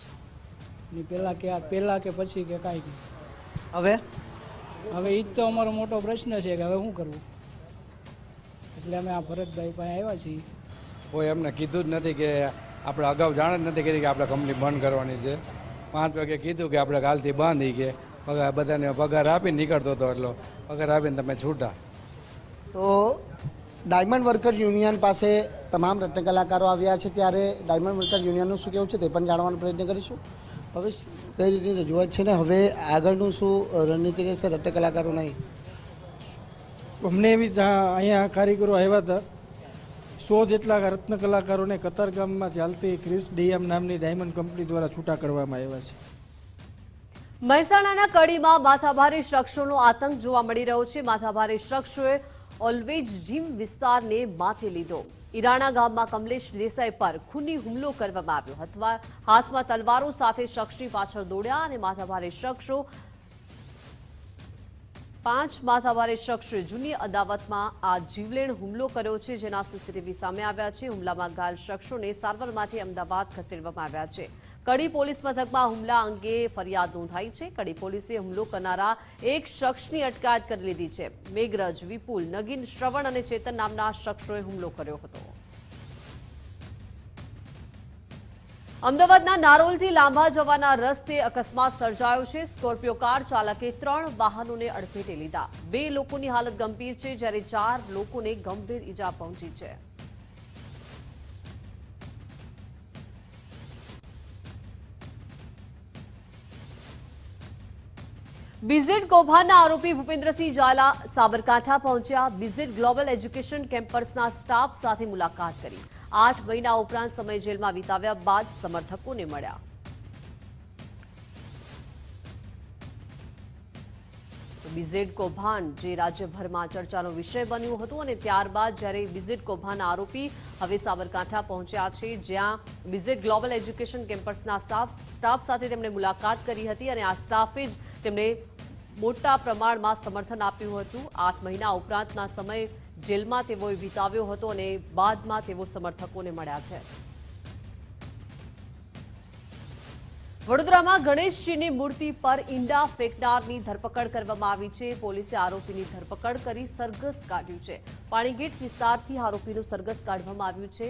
ની પહેલાં કે પછી કે કાંઈ નહીં. હવે એ જ તો અમારો મોટો પ્રશ્ન છે કે હવે શું કરવું. એટલે અમે આ ભરતભાઈ પાસે આવ્યા છીએ. કોઈ એમને કીધું જ નથી કે આપણે અગાઉ જાણ જ નથી કરી કે આપણે કંપની બંધ કરવાની છે. 5 વાગે કીધું કે આપણે કાલથી બંધ થઈ કે પગાર બધાને પગાર આપીને નીકળતો હતો, એટલો પગાર આપીને તમે છૂટા. તો ડાયમંડ વર્કર યુનિયન પાસે તમામ રત્ન કલાકારો આવ્યા છે, ત્યારે ડાયમંડ વર્કર યુનિયનનું શું કહેવું છે તે પણ જાણવાનો પ્રયત્ન કરીશું. હવે કઈ રીતની રજૂઆત છે ને હવે આગળનું શું રણનીતિ રહેશે રત્ન કલાકારો નહીં? અમને એવી અહીંયા કારીગરો આવ્યા હતા, 100 જેટલા રત્ન કલાકારોને કતારગામમાં ચાલતી ક્રિસ ડીએમ નામની ડાયમંડ કંપની દ્વારા છૂટા કરવામાં આવ્યા છે. મહેસાણાના કડીમાં માથાભારે શખ્સોનો આતંક જોવા મળી રહ્યો છે. માથાભારે શખ્સોએ ઓલવેજ જીમ વિસ્તારને માથે લીધો. ઈરાણા ગામમાં કમલેશ દેસાઈ પર ખૂની હુમલો કરવામાં આવ્યો. હાથમાં તલવારો સાથે શખ્સની પાછળ દોડ્યા અને માથાભારે શખ્સો 5 માથાભારે શખ્સોએ જૂની અદાવતમાં આ જીવલેણ હુમલો કર્યો છે, જેના સીસીટીવી સામે આવ્યા છે. હુમલામાં ઘાયલ શખ્સોને સારવાર માટે અમદાવાદ ખસેડવામાં આવ્યા છે. કડી પોલીસ મથકમાં હુમલા અંગે ફરિયાદ નોંધાઈ છે. કડી પોલીસે હુમલો કરનારા એક શખ્સની અટકાયત કરી લીધી છે. મેઘરજ, વિપુલ, નગીન, શ્રવણ અને ચેતન નામના શખ્સોએ હુમલો કર્યો હતો. અમદાવાદના નારોલથી લાંબા જવાના રસ્તે અકસ્માત સર્જાયો છે. સ્કોર્પિયો કાર ચાલકે 3 વાહનોને અડફેટે લીધા. 2 લોકોની હાલત ગંભીર છે, જ્યારે 4 લોકોને ગંભીર ઈજા પહોંચી છે. બીઝેડ કૌભાંડના આરોપી ભૂપેન્દ્રસિંહ ઝાલા સાબરકાંઠા પહોંચ્યા. બીઝેડ ગ્લોબલ એજ્યુકેશન કેમ્પસના સ્ટાફ સાથે મુલાકાત કરી. 8 મહિના ઉપરાંત સમય જેલમાં વિતાવ્યા બાદ સમર્થકોને મળ્યા. બીઝેડ કૌભાંડ જે રાજ્યભરમાં ચર્ચાનો વિષય બન્યું હતું અને ત્યારબાદ જ્યારે બીઝેડ કૌભાંડના આરોપી હવે સાબરકાંઠા પહોંચ્યા છે, જ્યાં બીઝેડ ગ્લોબલ એજ્યુકેશન કેમ્પસના સ્ટાફ સાથે તેમણે મુલાકાત કરી હતી અને આ સ્ટાફે જ તેમને મોટા પ્રમાણમાં સમર્થન આપ્યું હતું. 8 મહિના ઉપરાંતના સમય જેલમાં તેઓએ વિતાવ્યો હતો અને બાદમાં તેઓ સમર્થકોને મળ્યા છે. વડોદરામાં ગણેશજીની મૂર્તિ પર ઈંડા ફેંકનારની ધરપકડ કરવામાં આવી છે. પોલીસે આરોપીની ધરપકડ કરી સરઘસ કાઢ્યું છે. પાણીગેટ વિસ્તારથી આરોપીનું સરઘસ કાઢવામાં આવ્યું છે.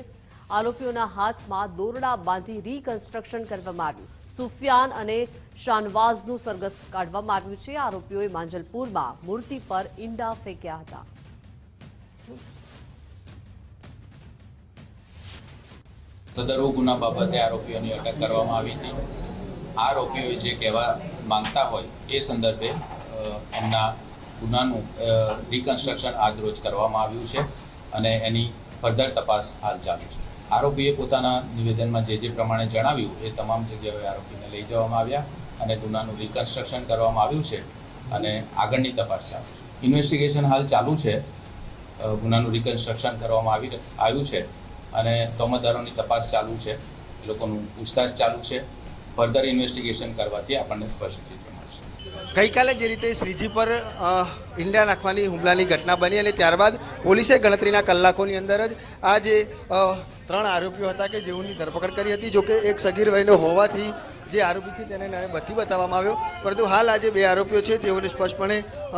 આરોપીઓના હાથમાં દોરડા બાંધી રીકન્સ્ટ્રક્શન કરવામાં આવ્યું. સુફિયાન અને શાનવાઝનું સરઘસ કાઢવામાં આવ્યું છે. આરોપીઓએ માંજલપુરમાં મૂર્તિ પર ઈંડા ફેંક્યા હતા. સદરો ગુના બાબતે આરોપીઓની અટક કરવામાં આવી હતી. આરોપીઓએ જે કહેવા માંગતા હોય એ સંદર્ભે એમના ગુનાનું રિકન્સ્ટ્રક્શન આજરોજ કરવામાં આવ્યું છે અને એની ફર્ધર તપાસ હાલ ચાલુ છે. આરોપીએ પોતાના નિવેદનમાં જે પ્રમાણે જણાવ્યું એ તમામ જગ્યાએ આરોપીને લઈ જવામાં આવ્યા અને ગુનાનું રિકન્સ્ટ્રક્શન કરવામાં આવ્યું છે અને આગળની તપાસ ચાલુ છે. ઇન્વેસ્ટિગેશન હાલ ચાલુ છે. ગુનાનું રિકન્સ્ટ્રક્શન કરવામાં આવ્યું છે અને તોમતદારોની તપાસ ચાલુ છે, એ લોકોનું પૂછતાછ ચાલુ છે. ફર્ધર ઇન્વેસ્ટિગેશન કરવાથી આપણને સ્પષ્ટ ચિત્ર મળશે. ગઈકાલે જે રીતે શ્રીજી પર ઈંડા નાખવાની હુમલાની ઘટના બની અને ત્યારબાદ પોલીસે ગણતરીના કલાકોની અંદર જ આ જે 3 આરોપીઓ હતા કે જેઓની ધરપકડ કરી હતી. જોકે એક સગીર વયનો હોવાથી જે આરોપી છે તેને નથી બતાવવામાં આવ્યો, પરંતુ હાલ આ જે 2 આરોપીઓ છે તેઓને સ્પષ્ટપણે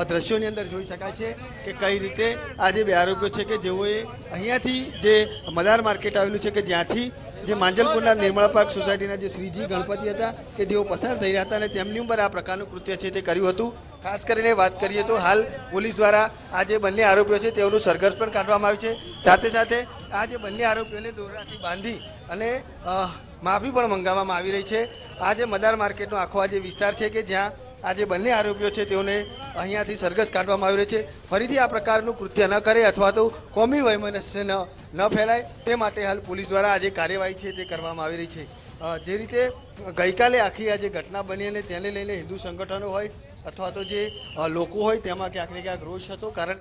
દ્રશ્યોની અંદર જોઈ શકાય છે કે કઈ રીતે આ જે 2 આરોપીઓ છે કે જેઓએ અહીંયાથી જે મદાર માર્કેટ આવેલું છે કે જ્યાંથી જે માંજલપુરના નિર્મળા પાર્ક સોસાયટીના જે શ્રીજી ગણપતિ હતા કે જેઓ પસાર થઈ રહ્યા હતા અને તેમની ઉપર આ પ્રકારનું કૃત્ય છે તે કર્યું હતું. ખાસ કરીને વાત કરીએ તો હાલ પોલીસ દ્વારા આ જે બંને આરોપીઓ છે તેઓનું સરઘસ પણ કાઢવામાં આવ્યું છે. સાથે સાથે આ જે બંને આરોપીઓને દોરડાથી બાંધી અને માફી પણ મંગાવવામાં આવી રહી છે. આ જે મદાર માર્કેટનો આખો આ જે વિસ્તાર છે કે જ્યાં આ જે બંને આરોપીઓ છે તેઓને અહીંયાથી સરઘસ કાઢવામાં આવી રહ્યો છે. ફરીથી આ પ્રકારનું કૃત્ય ન કરે અથવા તો કોમી વૈમનસ્ય ન ફેલાય તે માટે હાલ પોલીસ દ્વારા આ જે કાર્યવાહી છે તે કરવામાં આવી રહી છે. જે રીતે ગઈકાલે આખી આ જે ઘટના બની અને તેને લઈને હિન્દુ સંગઠનો હોય અથવા તો જે લોકો હોય તેમાં ક્યાંક ને ક્યાંક રોષ હતો. કારણ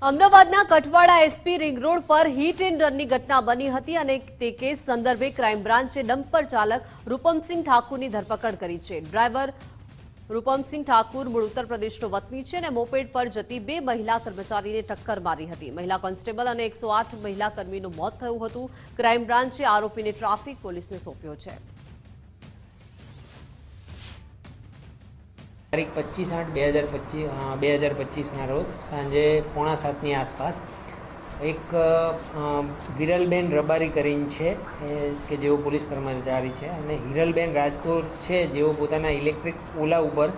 અમદાવાદના કઠવાડા એસપી રિંગ રોડ પર હિટ એન્ડ રનની ઘટના બની હતી અને તે કેસ સંદર્ભે ક્રાઇમ બ્રાન્ચે ડમ્પર ચાલક રૂપમસિંહ ઠાકુરની ધરપકડ કરી છે. ડ્રાઈવર રૂપમસિંહ ઠાકુર મૂળ ઉત્તર પ્રદેશનો વતની છે અને મોપેડ પર જતી 2 મહિલા કર્મચારીને ટક્કર મારી હતી. મહિલા કોન્સ્ટેબલ અને 108 મહિલા કર્મીનું મોત થયું હતું. ક્રાઇમ બ્રાન્ચે આરોપીને ટ્રાફિક પોલીસને સોંપ્યો છે. તારીખ 25/8/2025ના રોજ સાંજે 6:45ની આસપાસ એક વિરલબેન રબારી કરીને છે કે જેઓ પોલીસ કર્મચારી છે અને હિરલબેન રાજકોટ છે જેઓ પોતાના ઇલેક્ટ્રિક ઓલા ઉપર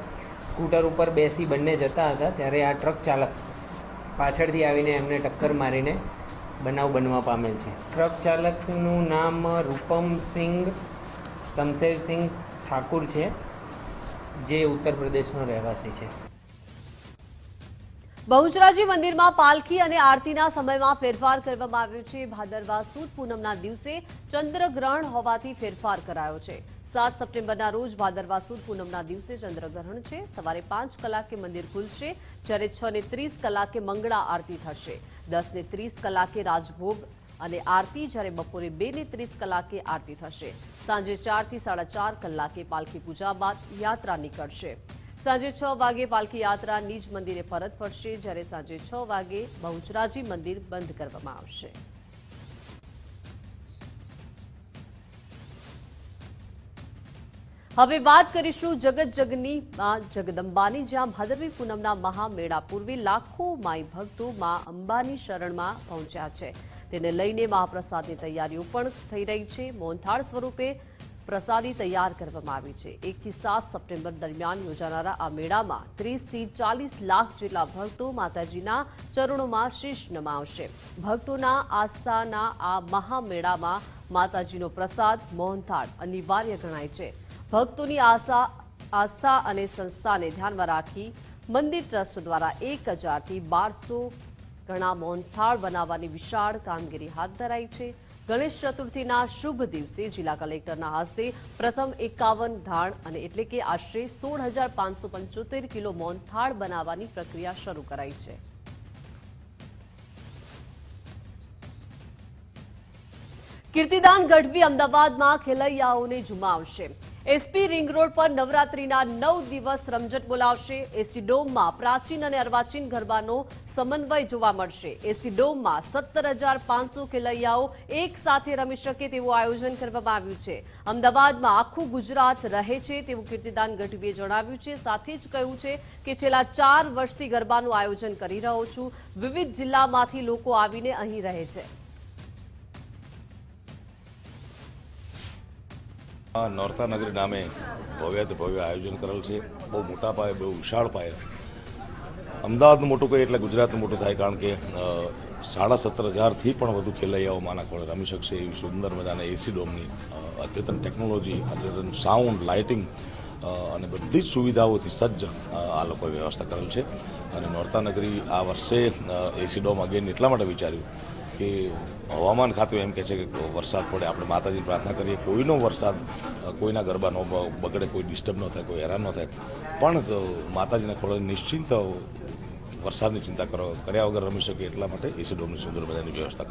સ્કૂટર ઉપર બેસી બંને જતા હતા ત્યારે આ ટ્રક ચાલક પાછળથી આવીને એમને ટક્કર મારીને બનાવ બનવા પામેલ છે. ટ્રક ચાલકનું નામ રૂપમસિંહ શમશેરસિંહ ઠાકુર છે જે ઉત્તર પ્રદેશનો રહેવાસી છે. બહુચરાજી મંદિરમાં પાલખી અને આરતીના સમયમાં ફેરફાર કરવામાં આવ્યો છે. ભાદરવા સુદ પૂનમના દિવસે ચંદ્રગ્રહણ હોવાથી ફેરફાર કરાયો છે. 7 સપ્ટેમ્બરના રોજ ભાદરવા સુદ પૂનમના દિવસે ચંદ્રગ્રહણ છે. સવારે 5 કલાકે મંદિર ખુલશે જ્યારે 6:30 કલાકે મંગળા આરતી થશે. 10:30 કલાકે રાજભોગ અને આરતી જ્યારે બપોરે 2:30 કલાકે આરતી થશે. સાંજે 4 થી 4:30 કલાકે પાલખી પૂજા બાદ યાત્રા નીકળશે. સાંજે 6 વાગે પાલખી યાત્રા નિજ મંદિરે પરત ફરશે જ્યારે સાંજે 6 વાગે બહુચરાજી મંદિર બંધ કરવામાં આવશે. હવે વાત કરીશું જગતજગની માં જગદંબાની, જ્યાં ભાદરવી પૂનમના મહામેળા પૂર્વે લાખો માઈ ભક્તો માં અંબાની શરણમાં પહોંચ્યા છે. તેને લઈને મહાપ્રસાદની તૈયારીઓ પણ થઈ રહી છે. મોહનથાળ સ્વરૂપે પ્રસાદી તૈયાર કરવામાં આવી છે. 1 થી 7 સપ્ટેમ્બર દરમિયાન યોજાનારા આ મેળામાં 30 થી 40 લાખ જેટલા ભક્તો માતાજીના ચરણોમાં શીશ નમાવશે. ભક્તોના આસ્થાના આ મહામેળામાં માતાજીનો પ્રસાદ મોહનથાળ અનિવાર્ય ગણાય છે. ભક્તોની આસ્થા અને સંસ્થાને ધ્યાનમાં રાખી મંદિર ટ્રસ્ટ દ્વારા 1000 થી 1200 ઘણા મોહનથાળ બનાવવાની વિશાળ કામગીરી હાથ ધરાઈ છે. ગણેશ ચતુર્થીના શુભ દિવસે જિલ્લા કલેક્ટરના હસ્તે પ્રથમ 51 ધાણ અને એટલે કે આશરે 16,575 કિલો મોહનથાળ બનાવવાની પ્રક્રિયા શરૂ કરાઈ છે. કીર્તિદાન ગઢવી અમદાવાદમાં ખેલૈયાઓને ઝુમાવશે. એસપી રિંગ રોડ પર નવરાત્રીના 9 દિવસ રમઝટ બોલાવશે. એસી ડોમમાં પ્રાચીન અને અર્વાચીન ગરબાનો સમન્વય જોવા મળશે. એસી ડોમમાં 17,500 ખેલૈયાઓ એક સાથે રમી શકે તેવું આયોજન કરવામાં આવ્યું છે. અમદાવાદમાં આખું ગુજરાત રહે છે તેવું કીર્તિદાન ગઢવીએ જણાવ્યું છે. સાથે જ કહ્યું છે કે છેલ્લા 4 વર્ષથી ગરબાનું આયોજન કરી રહ્યો છું. વિવિધ જિલ્લામાંથી લોકો આવીને અહીં રહે છે. નોરતા નગરી નામે ભવ્યાથી ભવ્ય આયોજન કરેલ છે. બહુ મોટા પાયે, બહુ વિશાળ પાયે. અમદાવાદનું મોટું કહે એટલે ગુજરાતનું મોટું થાય, કારણ કે 17,500થી પણ વધુ ખેલૈયાઓ માના ખોળે રમી શકશે એવી સુંદર મજાના એસી ડોમની અદ્યતન ટેકનોલોજી, અદ્યતન સાઉન્ડ, લાઇટિંગ અને બધી જ સુવિધાઓથી સજ્જ આ લોકોએ વ્યવસ્થા કરેલ છે. અને નોરતા નગરી આ વર્ષે એસી ડોમ અગેન એટલા માટે વિચાર્યું કે હવામાન ખાતું એમ કહે છે કે વરસાદ પડે, આપણે માતાજીની પ્રાર્થના કરીએ કોઈનો વરસાદ, કોઈના ગરબા ન બગડે, કોઈ ડિસ્ટર્બ ન થાય, કોઈ હેરાન ન થાય, પણ માતાજીના ખોળે નિશ્ચિંત વરસાદની ચિંતા કર્યા વગર રમી શકે એટલા માટે એસી ડોમની સુંદર મજાની વ્યવસ્થા